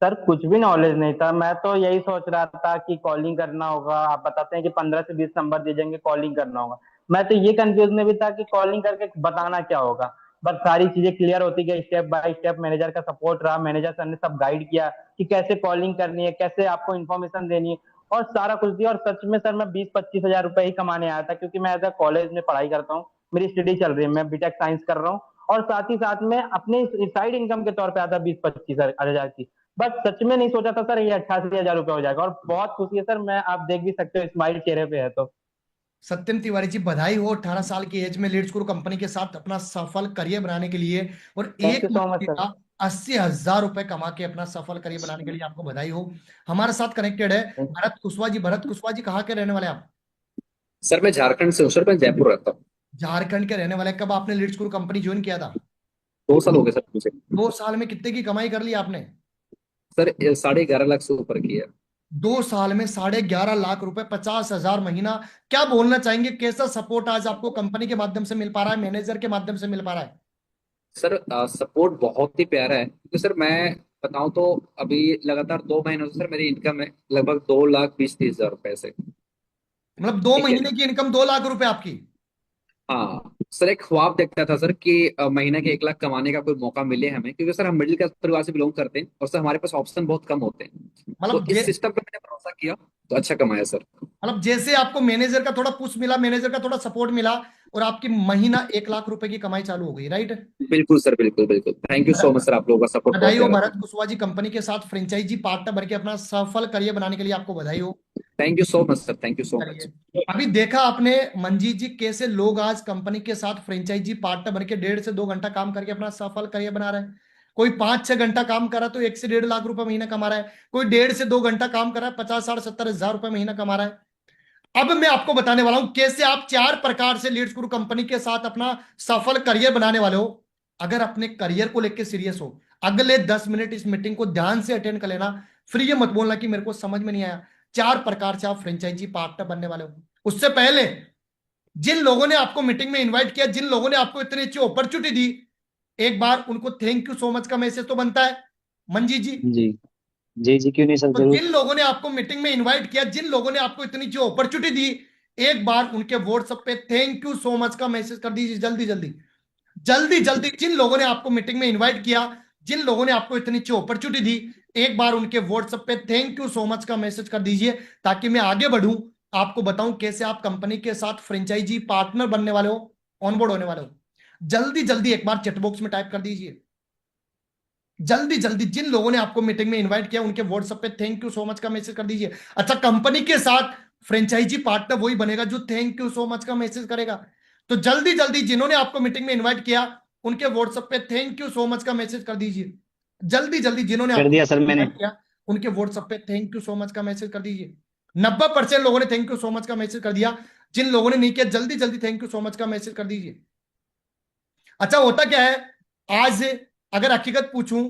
सर कुछ भी नॉलेज नहीं था। मैं तो यही सोच रहा था कि कॉलिंग करना होगा। आप बताते हैं कि 15 से 20 नंबर दिए जाएंगे, कॉलिंग करना होगा। मैं तो ये कंफ्यूज में भी था कि कॉलिंग करके बताना क्या होगा। बस सारी चीजें क्लियर होती गई स्टेप बाय स्टेप। मैनेजर का सपोर्ट रहा, मैनेजर सर ने सब गाइड किया कि कैसे कॉलिंग करनी है, कैसे आपको इन्फॉर्मेशन देनी है, और सारा कुछ दिया। और सच में सर मैं 20-25 हजार रुपए ही कमाने आया था, क्योंकि मैं एज अ कॉलेज में पढ़ाई करता हूँ। मेरी स्टडी चल रही है, मैं बीटेक साइंस कर रहा हूँ। और साथ ही साथ में अपने साइड इनकम के तौर पे आता 20-25 हजार की। बस सच में नहीं सोचा था सर ये 88,000 रुपए हो जाएगा, और बहुत खुशी है सर। मैं आप देख भी सकते हो स्माइल चेहरे पे है तो। सत्यम तिवारी जी, बधाई हो 18 साल की एज में लीड्स गुरु कंपनी के साथ अपना सफल करियर बनाने के लिए, और थैंक एक यू सो मच महीने सर। का 80,000 रुपए कमा के अपना सफल करियर बनाने के लिए आपको बधाई हो। हमारे साथ कनेक्टेड है भरत कुशवाहा जी। भरत कुशवाहा जी, कहाँ के रहने वाले आप? सर मैं झारखंड से हूँ सर, मैं जयपुर रहता हूँ। झारखंड के रहने वाले। कब आपने लीड्स गुरु कंपनी ज्वाइन किया था? 2 साल हो गए सर मुझे। 2 साल में कितने की कमाई कर ली आपने? सर 11.5 लाख से ऊपर की है। 2 साल में 11.5 लाख रुपए, 50,000 महीना। क्या बोलना चाहेंगे, कैसा सपोर्ट आज आपको कंपनी के माध्यम से मिल पा रहा है, मैनेजर के माध्यम से मिल पा रहा है? सर सपोर्ट बहुत ही प्यारा है, क्योंकि सर मैं बताऊं तो अभी लगातार 2 महीनों से सर मेरी इनकम है लगभग 2,20,30,000 रुपए से। मतलब दो ठीक है। महीने की इनकम 2 लाख रुपए आपकी? हाँ सर, एक ख्वाब देखता था सर कि महीने के 1 लाख कमाने का कोई मौका मिले हमें, क्योंकि सर हम मिडिल क्लास परिवार से बिलोंग करते हैं और सर हमारे पास ऑप्शन बहुत कम होते हैं। तो मतलब इस सिस्टम पे मैंने भरोसा किया तो अच्छा कमाया सर। जैसे आपको मैनेजर का थोड़ा पुश मिला, मैनेजर का थोड़ा सपोर्ट मिला, और आपकी महीना 1 लाख रुपए की कमाई चालू हो गई, राइट? बिल्कुल सर, बिल्कुल बिल्कुल। Thank you so much sir, आप लोगों का सपोर्ट बहुत बधाई हो प्यारा भरत था। कुशवाहा जी, कंपनी के साथ फ्रेंचाइजी पार्टनर बन के अपना सफल करियर बनाने के लिए आपको बधाई हो। Thank you so much sir, thank you so much. करिए। अभी देखा आपने मंजीत जी, कैसे लोग आज कंपनी के साथ फ्रेंचाइजी पार्टनर बन के 1.5 से 2 घंटा काम करके अपना सफल करियर बना रहे हैं। कोई 5-6 घंटा काम कर रहा है तो 1 से 1.5 लाख रुपए महीना कमा रहा है। कोई 1.5 से 2 घंटा काम कर रहा है, 50-60-70 हजार रुपए महीना कमा रहा है। अब मैं आपको बताने वाला हूं कैसे आप 4 प्रकार से लीड्स गुरु कंपनी के साथ अपना सफल करियर बनाने वाले हो। अगर अपने करियर को लेकर सीरियस हो, अगले 10 मिनट इस मीटिंग को ध्यान से अटेंड कर लेना। फिर ये मत बोलना कि मेरे को समझ में नहीं आया। 4 प्रकार से आप फ्रेंचाइजी पार्टनर बनने वाले हो। उससे पहले, जिन लोगों ने आपको मीटिंग में इन्वाइट किया, जिन लोगों ने आपको इतनी अच्छी अपॉर्चुनिटी दी, एक बार उनको थैंक यू सो मच का मैसेज तो बनता है, मंजीत जी। जी जी जी, क्यों नहीं सर, तो जरूर। जिन लोगों ने आपको मीटिंग में इनवाइट किया, जिन लोगों ने आपको इतनी जो अपॉर्चुनिटी दी, एक बार उनके व्हाट्सएप पे थैंक यू सो मच का मैसेज कर दीजिए, जल्दी जल्दी। जल्दी जल्दी जिन लोगों ने आपको मीटिंग में इनवाइट किया, जिन लोगों ने आपको इतनी अच्छी अपॉर्चुनिटी दी, एक बार उनके व्हाट्सएप पे थैंक यू सो मच का मैसेज कर दीजिए, ताकि मैं आगे बढ़ूं, आपको बताऊं कैसे आप कंपनी के साथ फ्रेंचाइजी पार्टनर बनने वाले हो, ऑनबोर्ड होने वाले हो। जल्दी जल्दी एक बार चैट बॉक्स में टाइप कर दीजिए, जल्दी जल्दी जिन लोगों ने आपको मीटिंग में इनवाइट किया उनके व्हाट्सएप पे थैंक यू सो मच का मैसेज कर दीजिए। अच्छा, कंपनी के साथ फ्रेंचाइजी पार्टनर वही बनेगा जो थैंक यू सो मच का मैसेज करेगा। तो जल्दी जल्दी जिन्होंने आपको मीटिंग में इनवाइट किया उनके व्हाट्सएप पे थैंक यू सो मच का मैसेज कर दीजिए। जल्दी जल्दी जिन्होंने कर आपको दिया सर मैंने। इनवाइट किया उनके व्हाट्सएप पे थैंक यू सो मच का मैसेज कर दीजिए। 90% लोगों ने थैंक यू सो मच का मैसेज कर दिया। जिन लोगों ने नहीं किया, जल्दी जल्दी थैंक यू सो मच का मैसेज कर दीजिए। अच्छा, होता क्या है, आज अगर हकीकत पूछूं,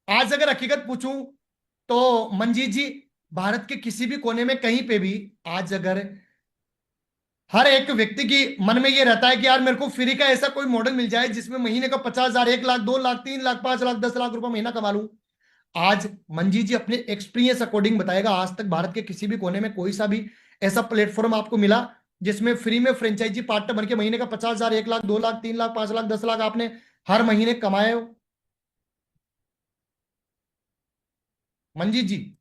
आज अगर हकीकत पूछूं तो मंजीत जी, भारत के किसी भी कोने में कहीं पे भी आज अगर हर एक व्यक्ति की मन में ये रहता है कि यार मेरे को फ्री का ऐसा कोई मॉडल मिल जाए जिसमें महीने का 50,000, 1 लाख, 2 लाख, 3 लाख, 5 लाख, 10 लाख रुपए महीना कमा लूं। आज मंजीत जी अपने एक्सपीरियंस अकॉर्डिंग बताएगा, आज तक भारत के किसी भी कोने में कोई सा भी ऐसा प्लेटफॉर्म आपको मिला जिसमें फ्री में फ्रेंचाइजी पार्टनर बन के महीने का 50,000, 1 लाख, 2 लाख, 3 लाख, 5 लाख, 10 लाख आपने हर महीने कमाए हो? मंजीत जी,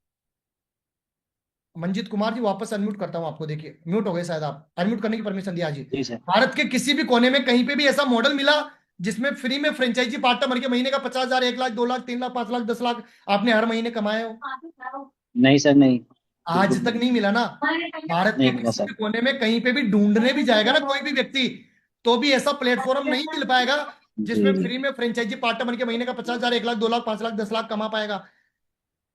मंजीत कुमार जी, वापस अनम्यूट करता हूं आपको। देखिए म्यूट हो गए शायद, आप अनम्यूट करने की परमिशन दिया जी। जी सर। भारत के किसी भी कोने में कहीं पे भी ऐसा मॉडल मिला जिसमें फ्री में फ्रेंचाइजी पार्टनर बन के महीने का 50,000, 1 लाख, 2 लाख, 3 लाख, 5 लाख, 10 लाख आपने हर महीने कमाए हो? नहीं सर, नहीं, आज बिल्कुल तक नहीं मिला ना। भारत के नहीं मिला किसी सर। भी कोने में कहीं पे भी ढूंढने भी जाएगा ना कोई भी व्यक्ति, तो भी ऐसा प्लेटफॉर्म नहीं मिल पाएगा जिसमें जी फ्री में फ्रेंचाइजी पार्टनर बन के महीने का 50,000, 1 लाख, 2 लाख, 5 लाख, 10 लाख कमा पाएगा।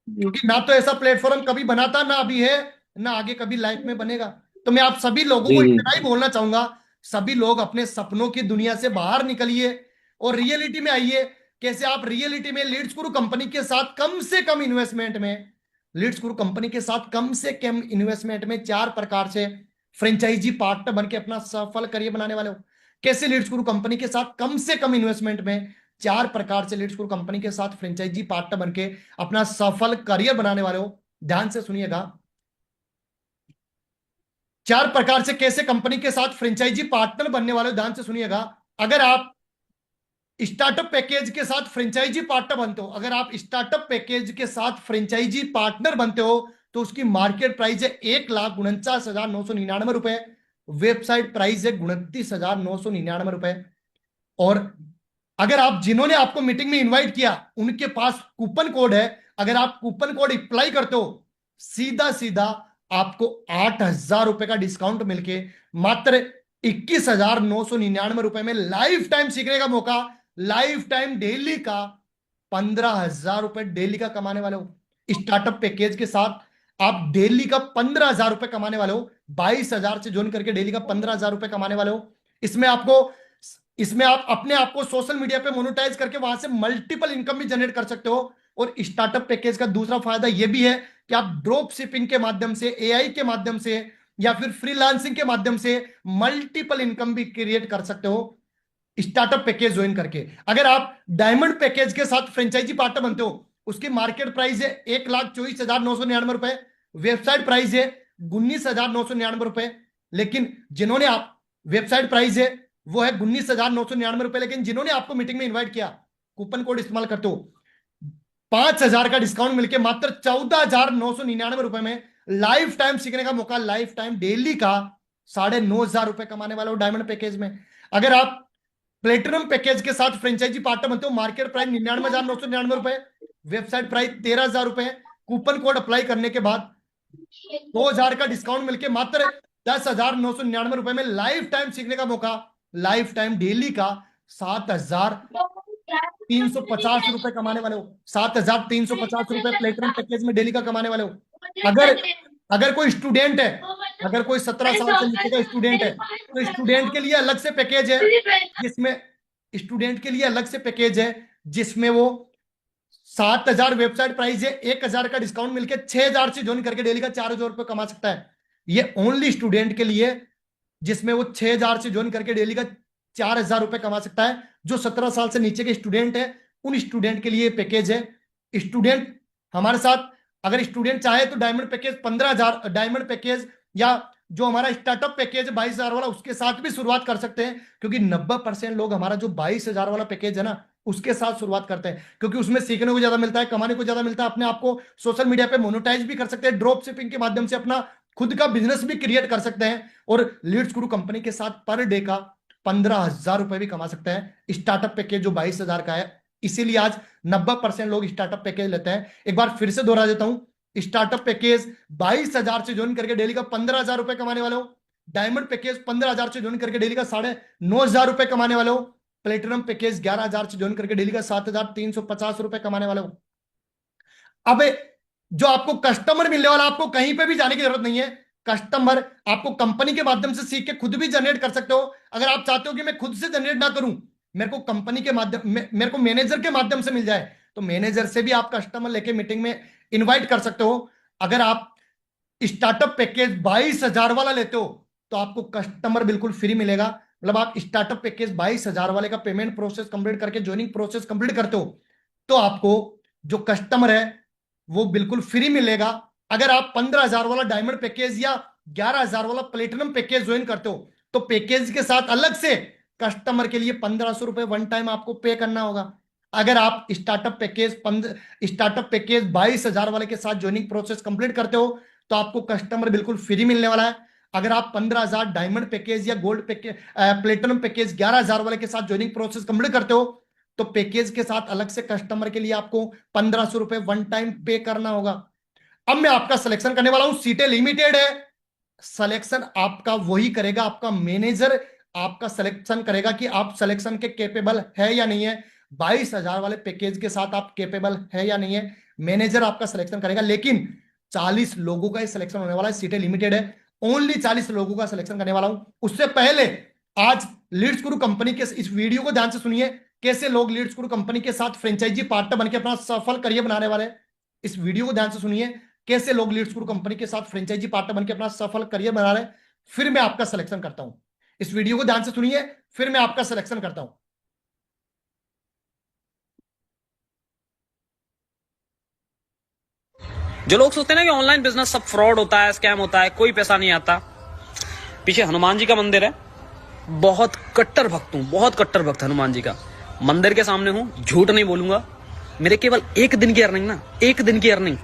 जी क्योंकि ना तो ऐसा प्लेटफॉर्म कभी बना था, ना अभी है, ना आगे कभी लाइफ में बनेगा। तो मैं आप सभी लोगों जी को जी इतना ही बोलना चाहूंगा, सभी लोग अपने सपनों की दुनिया से बाहर निकलिए और रियलिटी में आइए। कैसे आप रियलिटी में लीड्स गुरु कंपनी के साथ कम से कम इन्वेस्टमेंट में, लीड्स गुरु कंपनी के साथ कम से कम इन्वेस्टमेंट में 4 प्रकार से फ्रेंचाइजी पार्टनर बन के अपना सफल करियर बनाने वाले हो। कैसे लीड्स गुरु कंपनी के साथ कम से कम इन्वेस्टमेंट में 4 प्रकार से लीड्स गुरु कंपनी के साथ फ्रेंचाइजी पार्टनर बन के अपना सफल करियर बनाने वाले हो। ध्यान से सुनिएगा। 4 प्रकार से कैसे कंपनी के साथ फ्रेंचाइजी पार्टनर बनने वाले हो, ध्यान से सुनिएगा। अगर आप स्टार्टअप पैकेज के साथ फ्रेंचाइजी पार्टनर बनते हो, अगर आप स्टार्टअप पैकेज के साथ फ्रेंचाइजी पार्टनर बनते हो तो उसकी मार्केट प्राइस है 1,49,999 रुपए, वेबसाइट प्राइस है 29,999 रुपए। और अगर आप जिन्होंने आपको मीटिंग में इनवाइट किया उनके पास कूपन कोड है, अगर आप कूपन कोड अप्लाई करते हो सीधा सीधा आपको 8,000 रुपए का डिस्काउंट मिलके मात्र 21,999 रुपए में लाइफ टाइम सीखने का मौका, लाइफ टाइम डेली का 15,000 रुपए डेली का कमाने वाले हो। स्टार्टअप पैकेज के साथ आप डेली का 15,000 रुपए कमाने वाले हो। 22,000 से ज्वाइन करके डेली का 15,000 रुपए कमाने वाले हो। इसमें आप अपने आप को सोशल मीडिया पे मोनेटाइज करके वहां से मल्टीपल इनकम भी जनरेट कर सकते हो। और स्टार्टअप पैकेज का दूसरा फायदा यह भी है कि आप ड्रॉप शिपिंग के माध्यम से, एआई के माध्यम से या फिर फ्रीलांसिंग के माध्यम से मल्टीपल इनकम भी क्रिएट कर सकते हो स्टार्टअप पैकेज ज्वाइन करके। अगर आप डायमंड पैकेज के साथ फ्रेंचाइजी पार्टनर बनते हो, उसकी मार्केट प्राइस है 1,24,999 रुपए, वेबसाइट प्राइस है 19,999 रुपए। लेकिन जिन्होंने आप वेबसाइट प्राइस है वो है 19,999 रुपए, लेकिन जिन्होंने आपको मीटिंग में इन्वाइट किया कूपन कोड इस्तेमाल करते हो 5,000 का डिस्काउंट मिलके मात्र 14,999 रुपए में लाइफ टाइम सीखने का मौका, लाइफ टाइम डेली का 9,500 रुपए कमाने वाले हो डायमंड पैकेज में। अगर आप प्लेटिनम पैकेज के साथ फ्रेंचाइजी पार्टनर बनते हो, मार्केट प्राइस 99,999 रुपए, वेबसाइट प्राइस 13,000 रुपए, कूपन कोड अप्लाई करने के बाद 2,000 का डिस्काउंट मिलके मात्र 10,999 रुपए में लाइफ टाइम सीखने का मौका, लाइफ टाइम डेली का 7,350 रुपए कमाने वाले हो। 7,350 रुपए प्लेटिनम पैकेज में डेली का कमाने वाले हो। अगर कोई स्टूडेंट है, अगर कोई 17 साल से नीचे का स्टूडेंट है तो स्टूडेंट के लिए अलग से पैकेज है जिसमें स्टूडेंट के लिए अलग से पैकेज है जिसमें वो 7,000 वेबसाइट प्राइस है, 1,000 का डिस्काउंट मिलके 6,000 से ज्वाइन करके डेली का 4,000 रुपए कमा सकता है। ये ओनली स्टूडेंट के लिए, जिसमें वो 6,000 से ज्वाइन करके डेली का 4,000 रुपए कमा सकता है। जो 17 साल से नीचे के स्टूडेंट है उन स्टूडेंट के लिए पैकेज है। स्टूडेंट हमारे साथ, अगर स्टूडेंट चाहे तो डायमंड पैकेज 15,000 डायमंड पैकेज या जो हमारा स्टार्टअप पैकेज 22,000 वाला उसके साथ भी शुरुआत कर सकते हैं, क्योंकि 90% लोग हमारा जो 22,000 वाला पैकेज है ना उसके साथ शुरुआत करते हैं, क्योंकि उसमें सीखने को ज्यादा मिलता है, कमाने को ज्यादा मिलता है, अपने आप को सोशल मीडिया पे मोनेटाइज भी कर सकते हैं, ड्रॉप शिपिंग के माध्यम से अपना खुद का बिजनेस भी क्रिएट कर सकते हैं और लीड्स गुरु कंपनी के साथ पर डे का 15,000 रुपए भी कमा सकते हैं। स्टार्टअप पैकेज जो 22,000 का है, इसीलिए आज 90% लोग स्टार्टअप पैकेज लेते हैं। एक बार फिर से दोहरा देता हूं, स्टार्टअप पैकेज 22,000 से ज्वाइन करके डेली का 15,000 रुपए कमाने वाले हो। डायमंड पैकेज 15,000 से ज्वाइन करके डेली का 9,500 रुपए कमाने वाले हो। प्लेटिनम पैकेज 11,000 से ज्वाइन करके डेली का 7,350 रुपए कमाने वाले हो। अब जो आपको कस्टमर मिलने वाला, आपको कहीं पे भी जाने की जरूरत नहीं है। कस्टमर आपको कंपनी के माध्यम से सीख के खुद भी जनरेट कर सकते हो। अगर आप चाहते हो कि मैं खुद से जनरेट ना करूं, मेरे को कंपनी के माध्यम, मेरे को मैनेजर के माध्यम से मिल जाए, तो मैनेजर से भी आप कस्टमर लेके मीटिंग में इनवाइट कर सकते हो। अगर आप स्टार्टअप पैकेज 22,000 वाला लेते हो तो आपको कस्टमर बिल्कुल फ्री मिलेगा। मतलब आप स्टार्टअप पैकेज 22,000 वाले का पेमेंट प्रोसेस कंप्लीट करके ज्वाइनिंग प्रोसेस कंप्लीट करते हो तो आपको जो कस्टमर है वो बिल्कुल फ्री मिलेगा। अगर आप 15,000 वाला डायमंड पैकेज या 11,000 वाला प्लेटिनम पैकेज ज्वाइन करते हो तो पैकेज के साथ अलग से कस्टमर के लिए 1,500 रुपए वन टाइम आपको पे करना होगा। अगर आप स्टार्टअप पैकेज 22,000 वाले के साथ ज्वाइनिंग प्रोसेस कंप्लीट करते हो तो आपको कस्टमर बिल्कुल फ्री मिलने वाला है। अगर आप 15,000 डायमंड पैकेज या गोल्ड पैकेज प्लेटिनम पैकेज 11,000 वाले के साथ ज्वाइनिंग प्रोसेस कंप्लीट करते हो तो पैकेज के साथ अलग से कस्टमर के लिए आपको 1,500 रुपए वन टाइम पे करना होगा। अब मैं आपका सिलेक्शन करने वाला हूं, सीटें लिमिटेड है, सिलेक्शन आपका वही करेगा, आपका मैनेजर आपका सिलेक्शन करेगा कि आप सिलेक्शन के कैपेबल है या नहीं है। 22,000 वाले पैकेज के साथ आप कैपेबल है या नहीं है, मैनेजर आपका सिलेक्शन करेगा। लेकिन 40 लोगों का सिलेक्शन होने वाला है, सीटें लिमिटेड है, ओनली 40 लोगों का सिलेक्शन करने वाला हूं। उससे पहले आज लीड्स गुरु कंपनी के इस वीडियो को ध्यान से सुनिए, कैसे लोग लीड्स गुरु कंपनी के साथ फ्रेंचाइजी पार्टनर बनकर अपना सफल करियर बनाने वाले। इस वीडियो को ध्यान से सुनिए, कैसे लोग लीड्स गुरु कंपनी के साथ फ्रेंचाइजी पार्टनर बनकर अपना सफल करियर बना रहे, फिर मैं आपका सिलेक्शन करता हूं। इस वीडियो को ध्यान से सुनिए, फिर मैं आपका सिलेक्शन करता हूं। जो लोग सोचते हैं ना कि ऑनलाइन बिजनेस सब फ्रॉड होता है, स्कैम होता है, कोई पैसा नहीं आता, पीछे हनुमान जी का मंदिर है, बहुत कट्टर भक्त हूं, बहुत कट्टर भक्त हनुमान जी का। मंदिर के सामने हूं, झूठ नहीं बोलूंगा, मेरे केवल एक दिन की अर्निंग ना, एक दिन की अर्निंग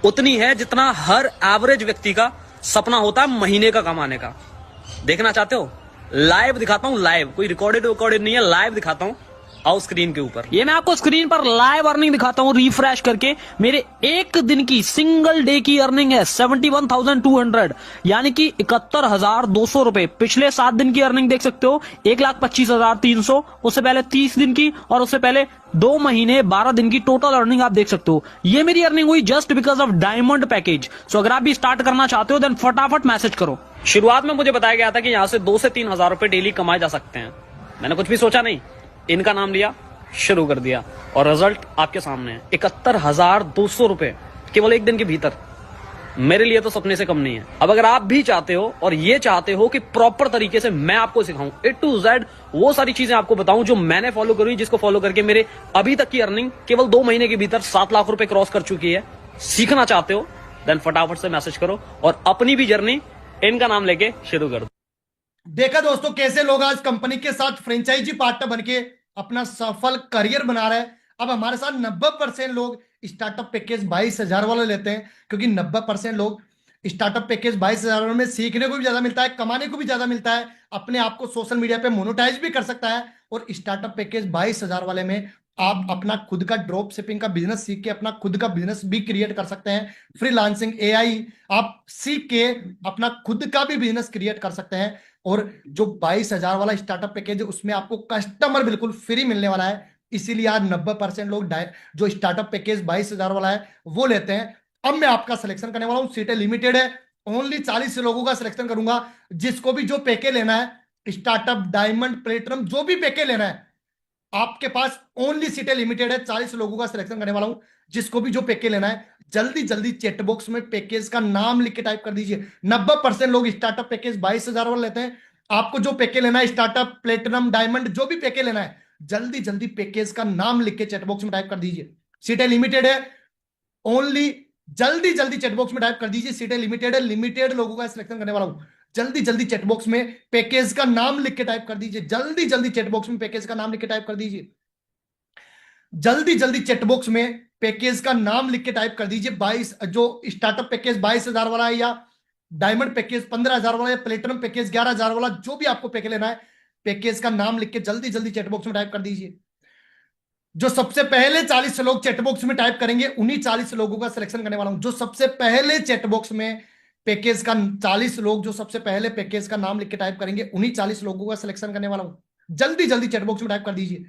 उतनी है जितना हर एवरेज व्यक्ति का सपना होता है महीने का कमाने का। देखना चाहते हो? लाइव दिखाता हूं, लाइव, कोई रिकॉर्डेड नहीं है, लाइव दिखाता हूं। आओ स्क्रीन के ऊपर, ये मैं आपको स्क्रीन पर लाइव अर्निंग दिखाता हूं रिफ्रेश करके। मेरे एक दिन की सिंगल डे की अर्निंग है 71,200, यानी कि 71,200 रुपए। पिछले 7 दिन की अर्निंग देख सकते हो, 1,25,300, उससे पहले 30 दिन की, और उससे पहले 2 महीने 12 दिन की टोटल अर्निंग आप देख सकते हो। ये मेरी अर्निंग हुई just because of diamond package. So अगर आप भी स्टार्ट करना चाहते हो देन फटाफट मैसेज करो। शुरुआत में मुझे बताया गया था कि यहाँ से 2 से 3 हजार रुपए डेली कमाए जा सकते हैं। मैंने कुछ भी सोचा नहीं, इनका नाम लिया, शुरू कर दिया, और रिजल्ट आपके सामने है। 71,200 रुपए केवल एक दिन के भीतर। मेरे लिए तो सपने से कम नहीं है। अब अगर आप भी चाहते हो और ये चाहते हो कि प्रॉपर तरीके से मैं आपको सिखाऊं, A to Z वो सारी चीजें आपको बताऊं जो मैंने फॉलो करी, जिसको फॉलो करके मेरे अभी तक की अर्निंग केवल 2 महीने के भीतर 7 लाख रुपए क्रॉस कर चुकी है। सीखना चाहते हो देन फटाफट से मैसेज करो और अपनी भी जर्नी इनका नाम लेके शुरू कर दो। देखा दोस्तों, कैसे लोग आज कंपनी के साथ फ्रेंचाइजी पार्टनर बनके अपना सफल करियर बना रहे हैं। अब हमारे साथ 90% लोग स्टार्टअप पैकेज 22,000 वाला लेते हैं, क्योंकि 90% लोग स्टार्टअप पैकेज 22,000 में सीखने को भी ज्यादा मिलता है, कमाने को भी ज्यादा मिलता है, अपने आप को सोशल मीडिया पे मोनेटाइज भी कर सकता है। और स्टार्टअप पैकेज 22,000 वाले में आप अपना खुद का ड्रॉप शिपिंग का बिजनेस सीख के अपना खुद का बिजनेस भी क्रिएट कर सकते हैं। फ्रीलांसिंग, AI आप सीख के अपना खुद का भी बिजनेस क्रिएट कर सकते हैं। और जो 22,000 वाला स्टार्टअप पैकेज है उसमें आपको कस्टमर बिल्कुल फ्री मिलने वाला है। इसीलिए आज 90% लोग जो स्टार्टअप पैकेज 22,000 वाला है वो लेते हैं। अब मैं आपका सिलेक्शन करने वाला हूं, सीटें लिमिटेड है, ओनली 40 लोगों का सिलेक्शन करूंगा। जिसको भी जो पैकेज लेना है, स्टार्टअप, डायमंड, प्लेटिनम, जो भी पैकेज लेना है आपके पास, ओनली सीटें लिमिटेड है, 40 लोगों का सिलेक्शन करने वाला हूं। जिसको भी जो पैकेज लेना है जल्दी जल्दी चैट बॉक्स में पैकेज का नाम लिख के टाइप कर दीजिए। 90% लोग स्टार्टअप पैकेज 22,000 वाला लेते हैं। आपको जो पैकेज लेना है, स्टार्टअप, प्लेटिनम, डायमंड, जो भी पैकेज लेना है, जल्दी जल्दी पैकेज का नाम लिख के चैट बॉक्स में टाइप कर दीजिए। सीटें लिमिटेड है, ओनली जल्दी जल्दी चैट बॉक्स में टाइप कर दीजिए, सीटें लिमिटेड है, लिमिटेड लोगों का सिलेक्शन करने वाला हूं। जल्दी जल्दी चैट बॉक्स में पैकेज का नाम लिख के टाइप कर दीजिए, जल्दी जल्दी चैट बॉक्स में पैकेज का नाम लिख के टाइप कर दीजिए, जल्दी जल्दी चैट बॉक्स में पैकेज का नाम लिख के टाइप कर दीजिए। 22 जो स्टार्टअप पैकेज 22,000 वाला है, या डायमंड पैकेज 15,000 वाला, या प्लेटिनम पैकेज 11,000 वाला, जो भी आपको पैकेज लेना है, पैकेज का नाम लिख के जल्दी जल्दी चैट बॉक्स में टाइप कर दीजिए। जो सबसे पहले 40 लोग चैट बॉक्स में टाइप करेंगे उन्हीं 40 लोगों का सिलेक्शन करने वाला हूं। जो सबसे पहले चैट बॉक्स में पैकेज का 40 लोग जो सबसे पहले पैकेज का नाम लिख के टाइप करेंगे उन्हीं 40 लोगों का सिलेक्शन करने वाला हूं। जल्दी जल्दी चैट बॉक्स में टाइप कर दीजिए।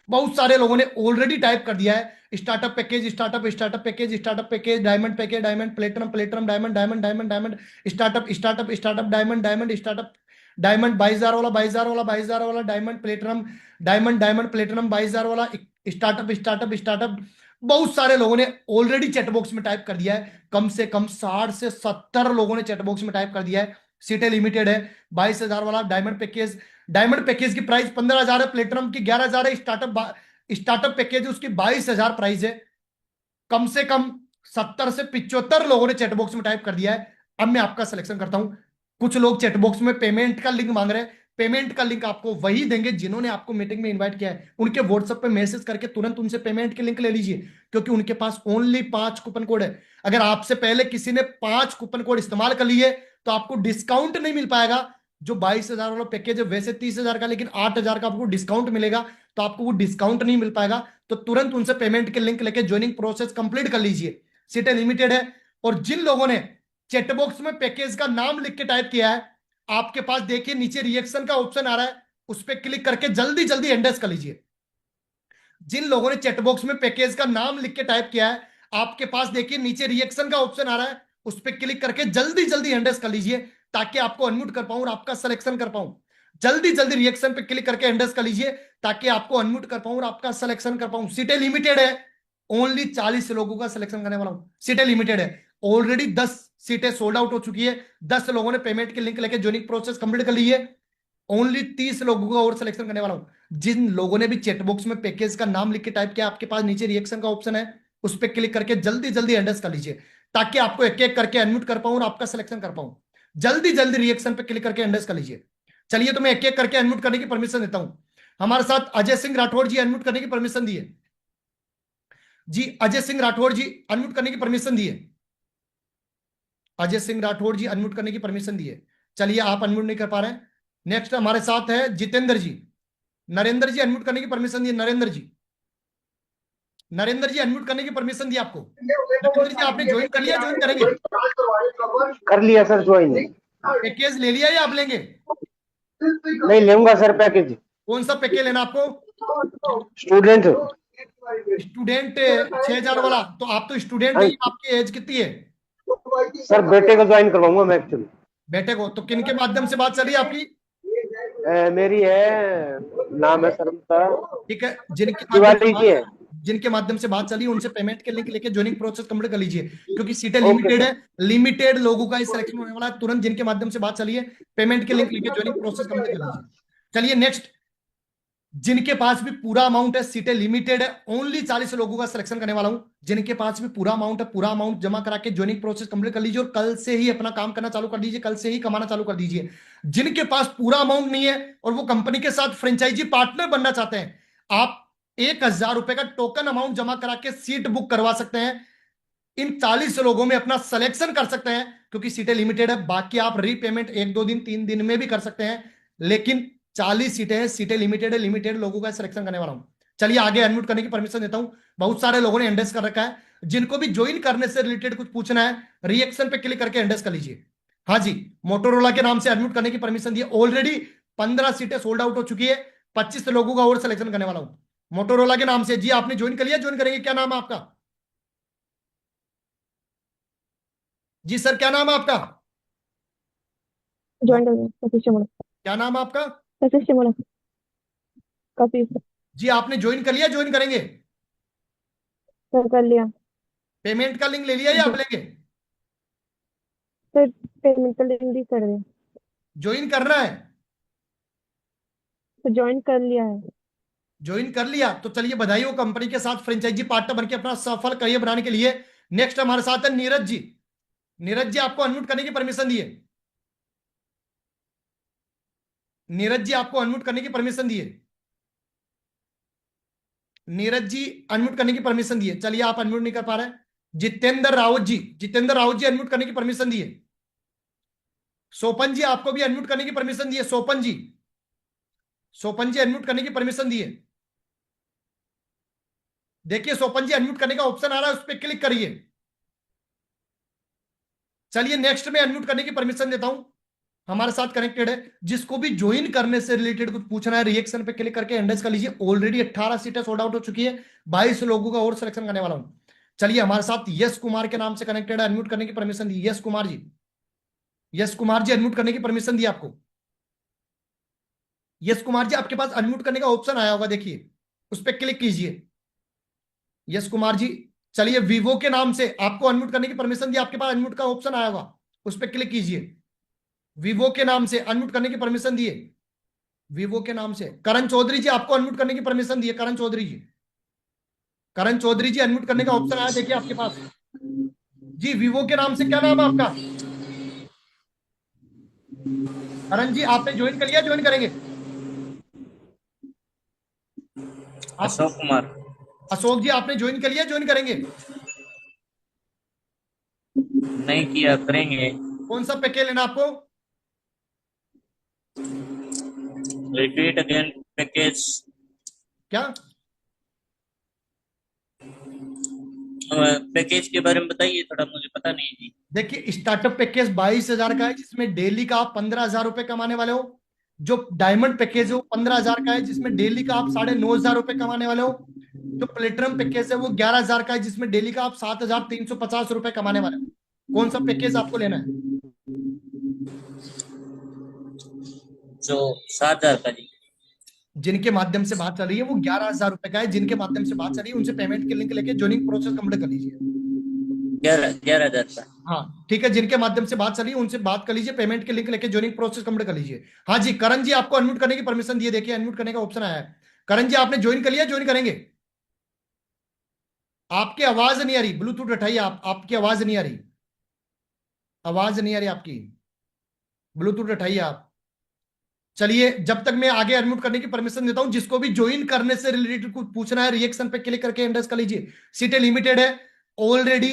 बहुत सारे लोगों ने ऑलरेडी टाइप कर दिया है, startup package, startup, startup package, startup package, diamond package, diamond, platinum, platinum, diamond, diamond, diamond, diamond, startup, startup, startup, diamond, diamond, startup, diamond 22,000 वाला, 22,000 वाला, 22,000 वाला, diamond, platinum, diamond, diamond, platinum 22,000 वाला, स्टार्टअप, स्टार्टअप, स्टार्टअप, बहुत सारे लोगों ने already chat box में type कर दिया है, कम से कम 60 से 70 लोगों ने चैट बॉक्स में टाइप कर दिया है। सीटें लिमिटेड है, 22,000 वाला डायमंड पैकेज। डायमंड पैकेज की प्राइस 15,000 है, प्लेटिनम की 11,000 है, स्टार्टअप पैकेज उसकी 22,000 प्राइस है। कम से कम 70 से 75 लोगों ने चैट बॉक्स में टाइप कर दिया है। अब मैं आपका सिलेक्शन करता हूं। कुछ लोग चैट बॉक्स में पेमेंट का लिंक मांग रहे हैं। पेमेंट का लिंक आपको वही देंगे जिन्होंने आपको मीटिंग में इनवाइट किया है। उनके व्हाट्सएप पे मैसेज करके तुरंत उनसे पेमेंट के लिंक ले लीजिए, क्योंकि उनके पास ओनली 5 कूपन कोड है। अगर आपसे पहले किसी ने 5 कूपन कोड इस्तेमाल कर लिए तो आपको डिस्काउंट नहीं मिल पाएगा। जो 22,000 वाला पैकेज है वैसे 30,000 का, लेकिन 8,000 का आपको डिस्काउंट मिलेगा, तो आपको वो डिस्काउंट नहीं मिल पाएगा। तो तुरंत उनसे पेमेंट के लिंक लेके ज्वाइनिंग प्रोसेस कंप्लीट कर लीजिए। सीटें लिमिटेड है। और जिन लोगों ने चैट बॉक्स में पैकेज का नाम लिख के टाइप किया है, आपके पास देखिए नीचे रिएक्शन का ऑप्शन आ रहा है, उस पर क्लिक करके जल्दी जल्दी एंडर्स कर लीजिए। जिन लोगों ने चैट बॉक्स में पैकेज का नाम लिख के टाइप किया है, आपके पास देखिए नीचे रिएक्शन का ऑप्शन आ रहा है, उस पर क्लिक करके जल्दी जल्दी एंडर्स कर लीजिए, ताकि आपको अनम्यूट कर पाऊं और आपका सिलेक्शन कर पाऊं। जल्दी जल्दी रिएक्शन पे क्लिक करके एंडर्स कर लीजिए, ताकि आपको अनम्यूट कर पाऊं और आपका सिलेक्शन कर पाऊं। सीटें लिमिटेड है, ओनली 40 लोगों का सिलेक्शन करने वाला हूं। सीटें लिमिटेड है, ऑलरेडी 10 सीटें सोल्ड आउट हो चुकी है। 10 लोगों ने पेमेंट के लिंक लेके ज्वाइनिंग प्रोसेस कंप्लीट कर ली है। ओनली 30 लोगों का और सिलेक्शन करने वाला हूं। जिन लोगों ने भी चैट बॉक्स में पैकेज का नाम लिख के टाइप किया, आपके पास नीचे रिएक्शन का ऑप्शन है, उस पर क्लिक करके जल्दी जल्दी एंडर्स कर लीजिए, ताकि आपको एक एक करके अनम्यूट कर पाऊं और आपका सिलेक्शन कर पाऊं। जल्दी जल्दी रिएक्शन पे क्लिक करके एंडर्स कर लीजिए। चलिए, तो मैं एक एक करके अनम्यूट करने की परमिशन देता हूं। हमारे साथ अजय सिंह राठौड़ जी अनम्यूट करने की परमिशन दी है जी। अजय सिंह राठौड़ जी अनम्यूट करने की परमिशन दी है। अजय सिंह राठौड़ जी अनम्यूट करने की परमिशन दी है। चलिए, आप अनम्यूट नहीं कर पा रहे हैं। नेक्स्ट हमारे साथ है जितेंद्र जी। नरेंद्र जी अनम्यूट करने की परमिशन दी है। नरेंद्र जी अनम्यूट करने की परमिशन दी आपको। नरेंद्र जी, आपने ज्वाइन कर लिया, ज्वाइन करेंगे? कर लिया सर ज्वाइन। पैकेज ले लिया या आप लेंगे? नहीं लूंगा सर पैकेज। कौन सा पैकेज लेना आपको? स्टूडेंट 6,000 वाला। तो आप तो स्टूडेंट नहीं, आपकी एज कितनी है? सर बेटे को ज्वाइन करवाऊंगा मैं एक्चुअली। बेटे को? तो किन के माध्यम से बात चली आपकी? मेरी है, नाम है सर ठीक है, जिनके माध्यम से बात चली उनसे पेमेंट के लिंक लेके ज्वाइनिंग प्रोसेस कंप्लीट कर लीजिए, क्योंकि सीटें लिमिटेड है। लिमिटेड लोगों का सिलेक्शन होने वाला है। तुरंत जिनके माध्यम से बात चली है, पेमेंट के लिंक लेके ज्वाइनिंग प्रोसेस कंप्लीट कर लीजिए। चलिए नेक्स्ट, जिनके पास भी पूरा अमाउंट है, सीटें लिमिटेड है, ओनली 40 लोगों का सिलेक्शन करने वाला हूं। जिनके पास भी पूरा अमाउंट है, पूरा अमाउंट जमा करा के ज्वाइनिंग प्रोसेस कंप्लीट कर लीजिए और कल से ही अपना काम करना चालू कर दीजिए, कल से ही कमाना चालू कर दीजिए। जिनके पास पूरा अमाउंट नहीं है और वो कंपनी के साथ फ्रेंचाइजी पार्टनर बनना चाहते हैं, आप 1,000 रुपए का टोकन अमाउंट जमा करा के सीट बुक करवा सकते हैं। इन 40 लोगों में अपना सिलेक्शन कर सकते हैं, क्योंकि सीटें लिमिटेड है। बाकी आप रीपेमेंट 1-2 दिन 3 दिन में भी कर सकते हैं, लेकिन 40 सीटें हैं, सीटें लिमिटेड है। लिमिटेड लोगों का सिलेक्शन करने वाला हूं। चलिए आगे अनम्यूट करने की परमिशन देता हूं। बहुत सारे लोगों ने एंडर्स कर रखा है। जिनको भी ज्वाइन करने से रिलेटेड कुछ पूछना है, रिएक्शन पे क्लिक करके एंडर्स कर लीजिए। हाँ जी, मोटोरोला के नाम से अनम्यूट करने की परमिशन दी है। ऑलरेडी 15 सीटें सोल्ड आउट हो चुकी है। 25 लोगों का और सिलेक्शन करने वाला हूं मोटोरोला के नाम से। जी, आपने ज्वाइन कर लिया, ज्वाइन करेंगे? क्या नाम है आपका? जी सर, क्या नाम है आपका? ज्वाइन कर। क्या नाम है आपका? जी, आपने ज्वाइन कर लिया, ज्वाइन करेंगे? सर कर लिया। पेमेंट का लिंक ले लिया या आप लेंगे? सर पेमेंट का लिंक भी कर रहे हैं। ज्वाइन करना है? तो ज्वाइन कर लिया है। ज्वाइन कर लिया तो चलिए बधाई हो, कंपनी के साथ फ्रेंचाइजी पार्टनर बनके अपना सफल करियर बनाने के लिए। नेक्स्ट हमारे साथ है नीरज जी। नीरज जी, आपको अनम्यूट करने की परमिशन दी है। नीरज जी, आपको अनम्यूट करने की परमिशन दी है। नीरज जी, अनम्यूट करने की परमिशन दी है। चलिए, आप अनम्यूट नहीं कर पा रहे हैं। जितेंद्र रावत जी, अनम्यूट करने की परमिशन दी है। सोपन जी, आपको भी अनम्यूट करने की परमिशन दी है। सोपन जी अनम्यूट करने की परमिशन दी है। देखिए सोपन जी, अनम्यूट करने का ऑप्शन आ रहा है, उस पर क्लिक करिए। चलिए नेक्स्ट में अनम्यूट करने की परमिशन देता हूं। हमारे साथ कनेक्टेड है, जिसको भी ज्वाइन करने से रिलेटेड कुछ पूछना है, रिएक्शन पे क्लिक करके एंडर्स कर लीजिए। ऑलरेडी 18 सीटें सोल्ड आउट हो चुकी है। 22 लोगों का और सिलेक्शन करने वाला हूं। चलिए, हमारे साथ यश कुमार के नाम से कनेक्टेड है, अनम्यूट करने की परमिशन दी। यश कुमार जी, अनम्यूट करने की परमिशन दी आपको। यश कुमार जी, आपके पास अनम्यूट करने का ऑप्शन आया होगा, देखिए उस पर क्लिक कीजिए। यस कुमार जी। चलिए वीवो के नाम से आपको अनम्यूट करने की परमिशन दी, आपके पास अनम्यूट का ऑप्शन आया होगा, उस पर क्लिक कीजिए। वीवो के नाम से अनम्यूट करने की परमिशन दिए, वीवो के नाम से। करण चौधरी जी आपको अनम्यूट करने की परमिशन दी है, करण चौधरी जी। करण चौधरी जी अनम्यूट करने का ऑप्शन आया, देखिए आपके पास जी। वीवो के नाम से क्या नाम है आपका? करण जी आपने ज्वाइन कर लिया, ज्वाइन करेंगे? अशोक कुमार। अशोक जी आपने ज्वाइन कर लिया, ज्वाइन करेंगे? नहीं किया, करेंगे। कौन सा पैकेज लेना आपको? Repeat again package. क्या पैकेज के बारे में बताइए थोड़ा, मुझे पता नहीं जी। देखिए, स्टार्टअप पैकेज 22,000 का है, जिसमें डेली का आप 15,000 रुपए कमाने वाले हो। जो डायमंड पैकेज है वो 15,000 का है, जिसमें डेली का आप 9,500 रुपए कमाने वाले हो। जो प्लेटिनम पैकेज है वो 11,000 का है, जिसमें डेली का आप 7,350 रुपए कमाने वाले हो। कौन सा पैकेज आपको लेना है? जो 7,000 का जी। जिनके माध्यम से बात चल रही है वो 11,000 रुपए का है। जिनके माध्यम से बात चल रही है उनसे पेमेंट के लिंक लेके ज्वाइनिंग प्रोसेस कंप्लीट कर लीजिए। 11,000 का। हाँ ठीक है, जिनके माध्यम से बात चली उनसे बात कर लीजिए, पेमेंट के लिंक लेके ज्वाइनिंग प्रोसेस कंप्लीट कर लीजिए। हाँ जी, करण जी आपको अनम्यूट करने की परमिशन दिए, देखिए अनम्यूट करने का ऑप्शन आया है। करण जी आपने ज्वाइन कर लिया, ज्वाइन करेंगे? आपकी आवाज नहीं आ रही, ब्लूटूथ उठाइए आप, आपकी आवाज नहीं आ रही, आवाज नहीं आ रही आपकी, ब्लूटूथ उठाइए आप। चलिए, जब तक मैं आगे अनम्यूट करने की परमिशन देता हूं, जिसको भी ज्वाइन करने से रिलेटेड कुछ पूछना है रिएक्शन पे क्लिक करके एंडर्स कर लीजिए। सीटें लिमिटेड है, ऑलरेडी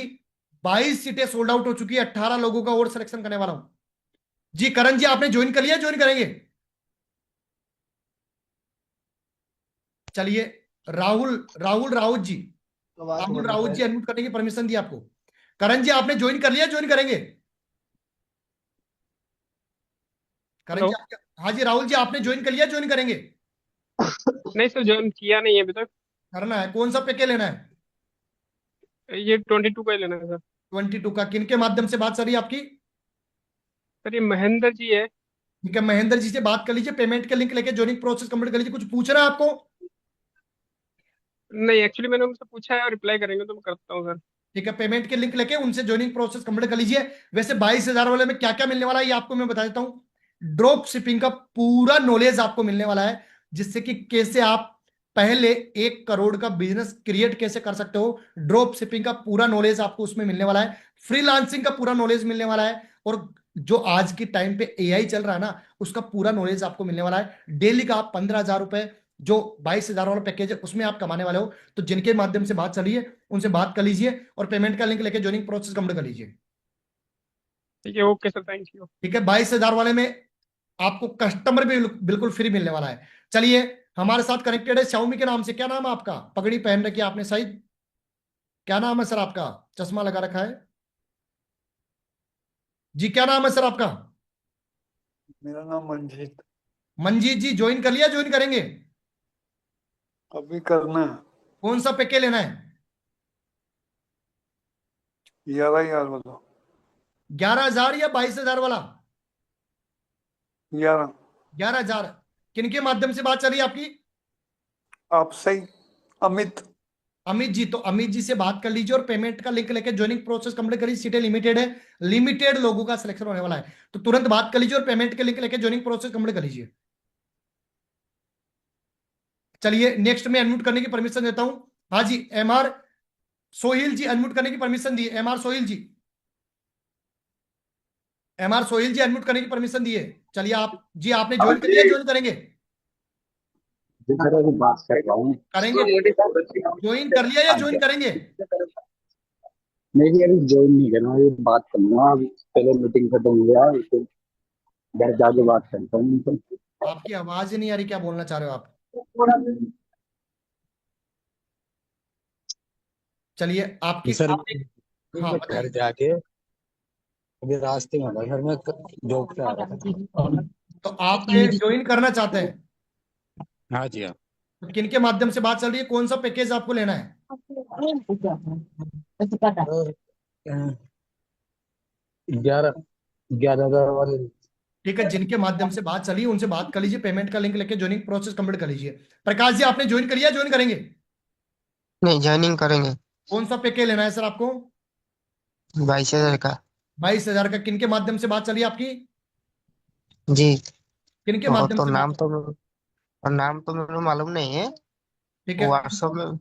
22 सीटें सोल्ड आउट हो चुकी है, 18 लोगों का और सिलेक्शन करने वाला हूं जी। करण जी आपने ज्वाइन कर लिया, ज्वाइन करेंगे? चलिए, राहुल राहुल राउत जी, राहुल राउत जी अनम्यूट करने की परमिशन दी आपको। करण जी आपने ज्वाइन कर लिया, ज्वाइन करेंगे? करण जी हाँ जी, राहुल जी आपने ज्वाइन कर लिया, ज्वाइन करेंगे? नहीं सर, ज्वाइन किया नहीं है अभी तक। करना है, कौन सा पैकेज लेना है? ये 22 का ही लेना है सर। 22 का। किनके माध्यम से बात चली आपकी? सर ये महेंद्र जी है। ठीक है, महेंद्र जी से बात कर लीजिए, पेमेंट के लिंक लेके ज्वाइनिंग प्रोसेस कंप्लीट कर लीजिए। कुछ पूछ रहा है आपको? नहीं, एक्चुअली मैंने उनसे पूछा है और रिप्लाई करेंगे तो मैं करता हूँ सर। ठीक है, पेमेंट के लिंक लेके उनसे ज्वाइनिंग प्रोसेस कंप्लीट कर लीजिए। वैसे 22,000 वाले में क्या क्या मिलने वाला है ये आपको मैं बता देता हूँ। ड्रॉप शिपिंग का पूरा नॉलेज आपको मिलने वाला है, जिससे कि कैसे आप पहले 1 करोड़ का बिजनेस क्रिएट कैसे कर सकते हो। ड्रॉप शिपिंग का पूरा नॉलेज आपको उसमें मिलने वाला है, फ्रीलांसिंग का पूरा नॉलेज मिलने वाला है, और जो आज की टाइम पे एआई चल रहा है ना, उसका पूरा नॉलेज आपको मिलने वाला है। डेली का आप 15,000 रुपए जो 22,000 वाला पैकेज है उसमें आप कमाने वाले हो। तो जिनके माध्यम से बात चली है उनसे बात कर लीजिए और पेमेंट का लिंक लेके ज्वाइनिंग प्रोसेस कंप्लीट कर लीजिए। ठीक है, ओके सर, थैंक यू। ठीक है, 22,000 वाले में आपको कस्टमर भी बिल्कुल फ्री मिलने वाला है। चलिए, हमारे साथ कनेक्टेड है Xiaomi के नाम से। क्या नाम है आपका? पगड़ी पहन रखी है आपने शायद, क्या नाम है सर आपका? चश्मा लगा रखा है जी, क्या नाम है सर आपका? मेरा नाम मंजीत। मंजीत जी ज्वाइन कर लिया, ज्वाइन करेंगे? अभी करना है। कौन सा पैकेज लेना है? 11,000 वाला। 11,000 या 22,000 वाला? 11। 11,000। किनके माध्यम से बात चल रही है आपकी? आपसे ही, अमित। अमित जी, तो अमित जी से बात कर लीजिए और पेमेंट का लिंक लेके ज्वाइनिंग प्रोसेस कंप्लीट करिए। सीटें लिमिटेड है, लिमिटेड लोगों का सिलेक्शन होने वाला है, तो तुरंत बात कर लीजिए और पेमेंट के लिंक लेके ज्वाइनिंग प्रोसेस कंप्लीट कर लीजिए। चलिए, नेक्स्ट में अनम्यूट करने की परमिशन देता हूं। हाँ जी, एमआर सोहिल जी अनम्यूट करने की परमिशन दी। एमआर सोहिल जी, एमआर सोहिल जी अनम्यूट करने की परमिशन दी है। चलिए आप जी, आपने ज्वाइन कर लिया, ज्वाइन करेंगे? बात कर रहा हूँ, करेंगे? ज्वाइन कर लिया या ज्वाइन करेंगे? नहीं अभी ज्वाइन नहीं करना, ये बात करूंगा। अभी पहले मीटिंग खत्म हो गया, फिर घर जाके बात करता हूँ। आपकी आवाज ही नहीं आ रही, क्या बोलना चाह रहे हो आप? चलिए, आपकी सर हाँ घर जाके अभी रास्ते में था, घर में जॉब पे आ रहा था। तो आप ज्वाइन करना चाहते हैं? हाँ जी हाँ। तो किनके माध्यम से बात चल रही है, कौन सा पैकेज आपको लेना है? 11,000 वाले। ठीक है, जिनके माध्यम से बात चली उनसे बात कर लीजिए, पेमेंट का लिंक लेके ज्वाइनिंग प्रोसेस कंप्लीट कर लीजिए। प्रकाश जी आपने ज्वाइन कर लिया, ज्वाइन करेंगे? नहीं, ज्वाइनिंग करेंगे। कौन सा पैकेज लेना है सर आपको? 22,000 का। 22,000 का। किन के माध्यम से बात चली आपकी? जी। किन के और माध्यम तो से बात नाम तो और नाम तो मेरे को मालूम नहीं है। ठीक है, व्हाट्सएप में।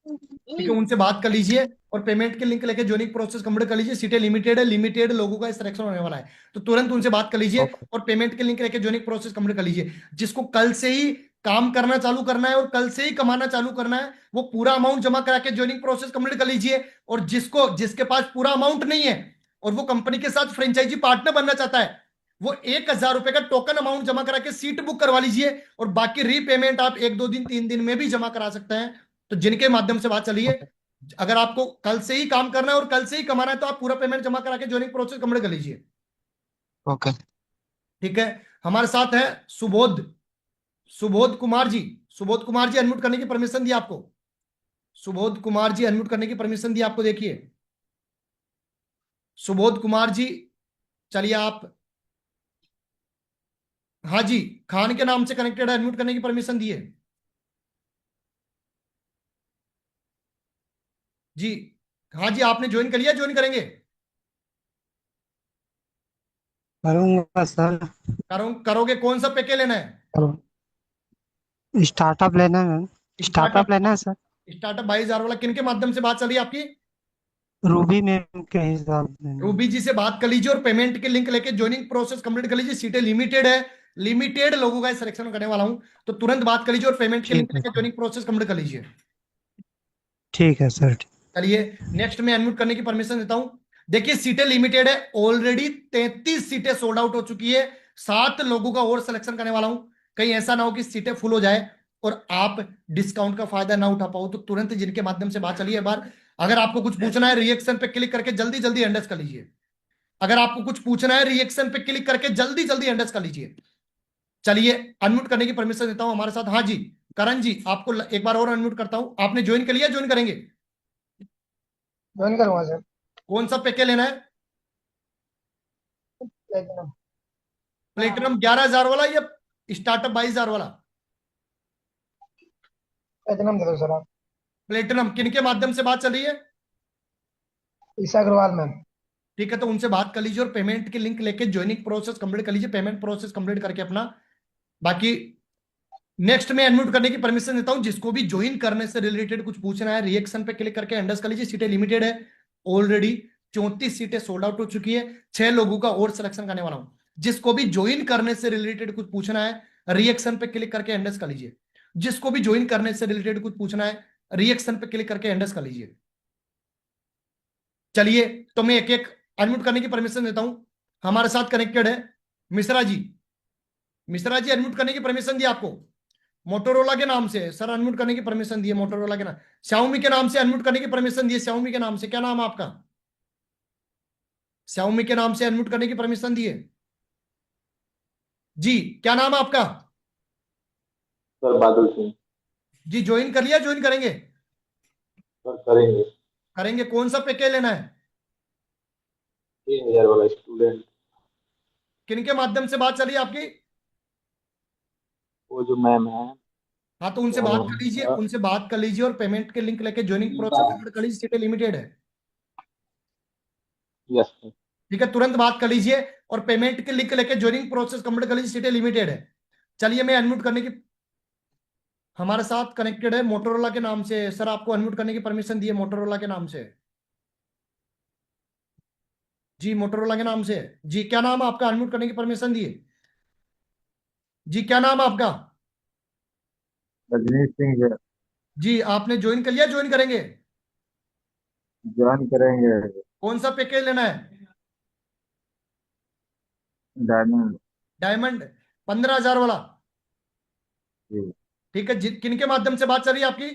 ठीक है, उनसे बात कर लीजिए और पेमेंट के लिंक लेके ज्वाइनिंग प्रोसेस कंप्लीट कर लीजिए। सीटें लिमिटेड है, लिमिटेड लोगों का सिलेक्शन होने वाला है, तो तुरंत उनसे बात कर लीजिए ओके। और पेमेंट के लिंक लेके ज्वाइनिंग प्रोसेस कंप्लीट कर लीजिए। जिसको कल से ही काम करना चालू करना है और कल से ही कमाना चालू करना है, वो पूरा अमाउंट जमा करा के ज्वाइनिंग प्रोसेस कंप्लीट कर लीजिए। और जिसके पास पूरा अमाउंट नहीं है और वो कंपनी के साथ फ्रेंचाइजी पार्टनर बनना चाहता है, वो 1,000 रुपए का टोकन अमाउंट जमा करा के सीट बुक करवा लीजिए और बाकी रीपेमेंट आप 1-2 दिन 3 दिन में भी जमा करा सकते हैं। तो जिनके माध्यम से बात चलिए, अगर आपको कल से ही काम करना है और कल से ही कमाना है, तो आप पूरा पेमेंट जमा करा के ज्वाइनिंग प्रोसेस कंप्लीट कर लीजिए। ओके। ठीक है, हमारे साथ है सुबोध सुबोध कुमार जी। सुबोध कुमार जी, अनम्यूट करने की परमिशन दी आपको। सुबोध कुमार जी, अनम्यूट करने की परमिशन दी आपको। देखिए सुबोध कुमार जी, चलिए आप, हाँ जी, खान के नाम से कनेक्टेड है, अनम्यूट करने की परमिशन दी है जी। हाँ जी, आपने ज्वाइन कर लिया, ज्वाइन करेंगे? करूँगा सर। करोगे? कौन सा पैकेज लेना है? स्टार्टअप लेना है। स्टार्टअप लेना है सर। स्टार्टअप 22,000 वाला। किन के माध्यम से बात चली आपकी? रूबी मैम के हिसाब से। रूबी जी से बात कर लीजिए और पेमेंट के लिंक लेके ज्वाइनिंग प्रोसेस कंप्लीट कर लीजिए। सीटें लिमिटेड है, लिमिटेड लोगों का सिलेक्शन करने वाला हूं, तो तुरंत बात कर लीजिए और पेमेंट के लिंक ठीक है लेके ज्वाइनिंग प्रोसेस कंप्लीट कर लीजिए। ठीक है सर। चलिए नेक्स्ट में अनम्यूट करने की परमिशन देता हूं। देखिए सीटें लिमिटेड है, ऑलरेडी 33 सीटें सोल्ड आउट हो चुकी है। 7 लोगों का और सिलेक्शन करने वाला हूं। कहीं ऐसा ना हो कि सीटें फुल हो जाए और आप डिस्काउंट का फायदा ना उठा पाओ, तो तुरंत जिनके माध्यम से बात चलिए एक बार। अगर आपको कुछ पूछना है, रिएक्शन पे क्लिक करके जल्दी जल्दी एंडर्स कर लीजिए। अगर आपको कुछ पूछना है, रिएक्शन पे क्लिक करके जल्दी जल्दी एंडर्स कर लीजिए। चलिए अनम्यूट करने की परमिशन देता हूं हमारे साथ। हाँ जी, करण जी, आपको एक बार और अनम्यूट करता हूं। आपने ज्वाइन कर लिया, ज्वाइन करेंगे? ज्वाइन करूँगा सर। कौन सा पैकेज लेना है? प्लेटिनम। प्लेटिनम 11,000 वाला या स्टार्टअप 22,000 वाला? प्लेटिनम दे दो सर आप। प्लेटिनम। किन के माध्यम से बात चल रही है? ईशा अग्रवाल मैम। ठीक है, तो उनसे बात कर लीजिए और पेमेंट के लिंक लेके ज्वाइनिंग प्रोसेस कंप्लीट कर लीजिए। पेमेंट प्रोसेस कंप्लीट करके अपना बाकी नेक्स्ट में अनम्यूट करने की परमिशन देता हूं। जिसको भी ज्वाइन करने से रिलेटेड कुछ पूछना है, रिएक्शन पे क्लिक करके एंडर्स कर लीजिए। सीटें लिमिटेड है, ऑलरेडी 34 सीटें सोल्ड आउट हो चुकी है। 6 लोगों का और सिलेक्शन करने वाला हूं। जिसको भी ज्वाइन करने से रिलेटेड कुछ पूछना है, रिएक्शन पे क्लिक करके एंडर्स कर लीजिए। जिसको भी ज्वाइन करने से रिलेटेड कुछ पूछना है, रिएक्शन पे क्लिक करके एंडर्स कर लीजिए। चलिए, तो मैं एक एक अनम्यूट करने की परमिशन देता हूं। हमारे साथ कनेक्टेड है मिश्रा जी। मिश्रा जी, अनम्यूट करने की परमिशन दी आपको। मोटोरोला के नाम से सर अनम्यूट करने की परमिशन दी है। मोटोरोला के नाम, Xiaomi के नाम से अनम्यूट करने की परमिशन दी है। Xiaomi के नाम से, क्या नाम है आपका? Xiaomi के नाम से अनम्यूट करने की परमिशन दी है जी। क्या नाम है आपका? सर बादल सिंह। जी, ज्वाइन कर लिया, ज्वाइन करेंगे? सर करेंगे। करेंगे। कौन सा पैकेज लेना है? 3,000 वाला स्टूडेंट। किन के माध्यम से बात चली आपकी? वो जो मैम है। हाँ, तो उनसे बात कर लीजिए, उनसे बात कर लीजिए और पेमेंट के लिंक लेके ज्वाइनिंग प्रोसेस कंप्लीट कर लीजिए। सीटें लिमिटेड है। Yes sir. ठीक है, तुरंत बात कर लीजिए और पेमेंट के लिंक लेके ज्वाइनिंग प्रोसेस कंप्लीट कर लीजिए। सीटें लिमिटेड है। चलिए मैं अनम्यूट करने की, हमारे साथ कनेक्टेड है मोटोरोला के नाम से। सर आपको अनम्यूट करने की परमिशन दी है मोटोरोला के नाम से जी। मोटोरोला के नाम से जी। क्या नाम है आपका? अनम्यूट करने की परमिशन दी है जी। क्या नाम है आपका? रजनीश सिंह। जी, आपने ज्वाइन कर लिया, ज्वाइन करेंगे? ज्वाइन करेंगे। कौन सा पैकेज लेना है? डायमंड। डायमंड 15,000 वाला। जी। ठीक है, किन के माध्यम से बात चल रही है आपकी?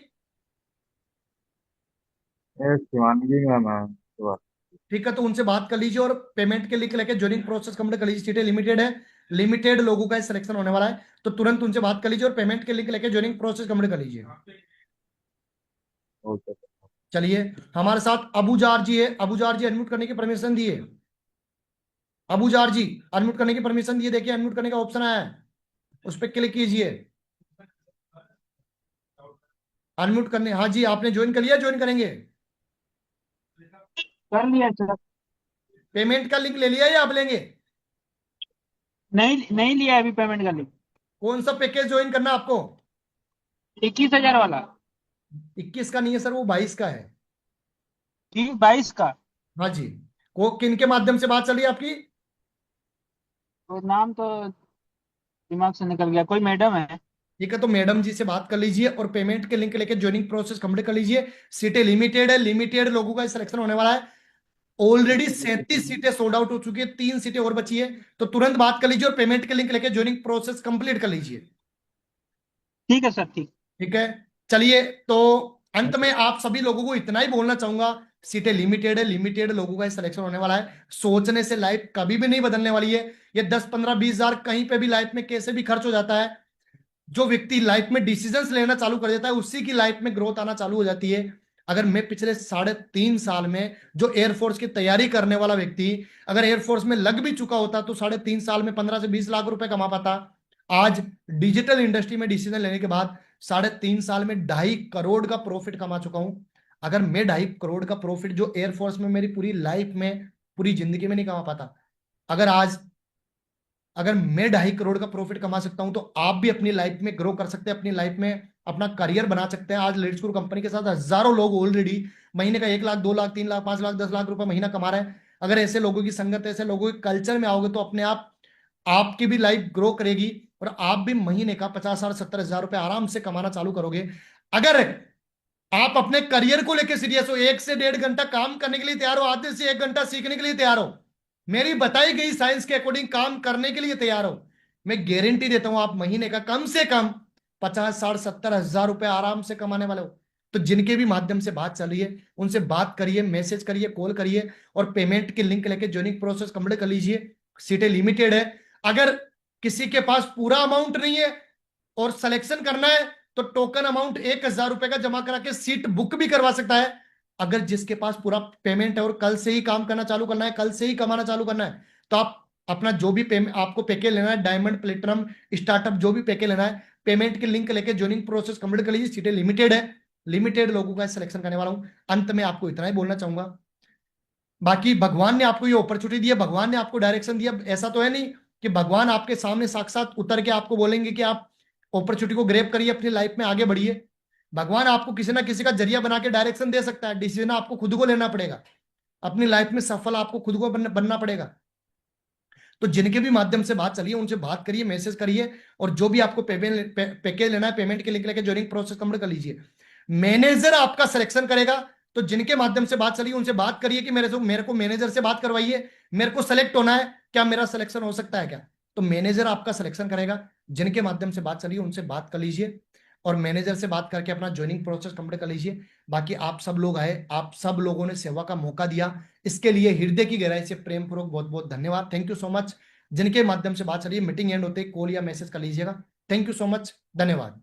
शिवानगी मैम है। ठीक है, तो उनसे बात कर लीजिए और पेमेंट के लिंक लेके ज्वाइनिंग प्रोसेस कंप्लीट कर लीजिए। सीटें लिमिटेड है, लिमिटेड लोगों का सिलेक्शन होने वाला है, तो तुरंत उनसे बात कर लीजिए और पेमेंट के लिंक लेके ज्वाइनिंग प्रोसेस कंप्लीट कर लीजिए। ओके। चलिए, हमारे साथ अबूजार जी है। अबूजार जी, अनम्यूट करने की परमिशन दी है। अबूजार जी, अनम्यूट करने की परमिशन दी है। देखिए अनम्यूट करने का ऑप्शन आया है, उस पर क्लिक कीजिए। अनम्यूट करने, हाँ जी आपने ज्वाइन कर लिया, ज्वाइन करेंगे? कर लिया सर। पेमेंट का लिंक ले लिया या आप लेंगे? नहीं नहीं लिया अभी पेमेंट का लिंक। कौन सा पैकेज ज्वाइन करना आपको? 21,000 वाला। 21 का नहीं है सर, वो 22 का है। 22 का। हाँ जी। वो किन के माध्यम से बात चल रही है आपकी? तो नाम तो दिमाग से निकल गया, कोई मैडम है। ठीक है, तो मैडम जी से बात कर लीजिए और पेमेंट के लिंक लेके ज्वाइनिंग प्रोसेस कंप्लीट कर लीजिए। सीटें लिमिटेड है, लिमिटेड लोगों का सिलेक्शन होने वाला है। ऑलरेडी 37 सीटें सोल्ड आउट हो चुकी है, 3 सीटें और बची है, तो तुरंत बात कर लीजिए और पेमेंट के लिंक लेके ज्वाइनिंग प्रोसेस कंप्लीट कर लीजिए। ठीक है सर, ठीक। ठीक है, चलिए। तो अंत में आप सभी लोगों को इतना ही बोलना चाहूंगा, सीटें लिमिटेड है, लिमिटेड लोगों का सिलेक्शन होने वाला है। सोचने से लाइफ कभी भी नहीं बदलने वाली है। ये 10-15-20 हजार कहीं पे भी लाइफ में कैसे भी खर्च हो जाता है। जो व्यक्ति लाइफ में डिसीजंस लेना चालू कर देता है, उसी की लाइफ में ग्रोथ आना चालू हो जाती है। अगर मैं पिछले 3.5 साल में जो एयरफोर्स की तैयारी करने वाला व्यक्ति अगर एयरफोर्स में लग भी चुका होता तो 3.5 साल में 15 से 20 लाख रुपए कमा पाता। आज डिजिटल इंडस्ट्री में डिसीजन लेने के बाद 3.5 साल में 2.5 करोड़ का प्रॉफिट कमा चुका हूं। अगर मैं 2.5 करोड़ का प्रॉफिट जो एयरफोर्स में मेरी पूरी लाइफ में, पूरी जिंदगी में नहीं कमा पाता, अगर मैं 2.5 करोड़ का प्रॉफिट कमा सकता हूं, तो आप भी अपनी लाइफ में ग्रो कर सकते हैं, अपनी लाइफ में अपना करियर बना सकते हैं। आज लेट्स ग्रो कंपनी के साथ हजारों लोग ऑलरेडी महीने का 1 लाख, 2 लाख, 3 लाख, 5 लाख, 10 लाख रुपए महीना कमा रहे हैं। अगर ऐसे लोगों की संगत, ऐसे लोगों के कल्चर में आओगे तो अपने आप आपकी भी लाइफ ग्रो करेगी और आप भी महीने का 50,000, 70,000 रुपए आराम से कमाना चालू करोगे। अगर आप अपने करियर को लेकर सीरियस हो, 1 से 1.5 घंटा काम करने के लिए तैयार हो, आधे से 1 घंटा सीखने के लिए तैयार हो, मेरी बताई गई साइंस के अकॉर्डिंग काम करने के लिए तैयार हो, मैं गारंटी देता हूं आप महीने का कम से कम 50, 60, 70,000 रुपए आराम से कमाने वाले हो। तो जिनके भी माध्यम से बात चल रही है उनसे बात करिए, मैसेज करिए, कॉल करिए और पेमेंट के लिंक लेके ज्वाइनिंग प्रोसेस कंप्लीट कर लीजिए। सीटें लिमिटेड है। अगर किसी के पास पूरा अमाउंट नहीं है और सिलेक्शन करना है तो टोकन अमाउंट 1,000 रुपए का जमा करा के सीट बुक भी करवा सकता है। अगर जिसके पास पूरा पेमेंट है और कल से ही काम करना चालू करना है, कल से ही कमाना चालू करना है, तो आप अपना जो भी पेमेंट आपको पैकेज लेना है, डायमंड, प्लेटिनम, स्टार्टअप, जो भी पैकेज लेना है, पेमेंट के लिंक लेके ज्वाइनिंग प्रोसेस कंप्लीट कर लीजिए। सीटें लिमिटेड है, लिमिटेड लोगों का सिलेक्शन करने वाला हूं। अंत में आपको इतना ही बोलना चाहूंगा, बाकी भगवान ने आपको ये अपॉर्चुनिटी दी है, भगवान ने आपको डायरेक्शन दिया। ऐसा तो है नहीं कि भगवान आपके सामने साक्षात उतर के आपको बोलेंगे कि आप अपॉर्चुनिटी को ग्रैब करिए, अपनी लाइफ में आगे बढ़िए। भगवान आपको किसी ना किसी का जरिया बना के डायरेक्शन दे सकता है। डिसीजन आपको खुद को लेना पड़ेगा, अपनी लाइफ में सफल आपको खुद को बनना पड़ेगा। तो जिनके भी माध्यम से बात चलिए उनसे बात करिए, मैसेज करिए और जो भी आपको पैकेज लेना है, पेमेंट के लिंक लेके ज्वाइनिंग प्रोसेस कंप्लीट कर लीजिए। मैनेजर आपका सिलेक्शन करेगा, तो जिनके माध्यम से बात चलिए उनसे बात करिए कि मेरे को मैनेजर से बात करवाइए, मेरे को सेलेक्ट होना है, क्या मेरा सिलेक्शन हो सकता है क्या? तो मैनेजर आपका सिलेक्शन करेगा। जिनके माध्यम से बात चलिए उनसे बात कर लीजिए और मैनेजर से बात करके अपना ज्वाइनिंग प्रोसेस कंप्लीट कर लीजिए। बाकी आप सब लोग आए, आप सब लोगों ने सेवा का मौका दिया, इसके लिए हृदय की गहराई से प्रेम पूर्वक बहुत बहुत धन्यवाद। Thank you so much. जिनके माध्यम से बात चलिए मीटिंग एंड होते ही कॉल या मैसेज कर लीजिएगा। थैंक यू सो मच, धन्यवाद।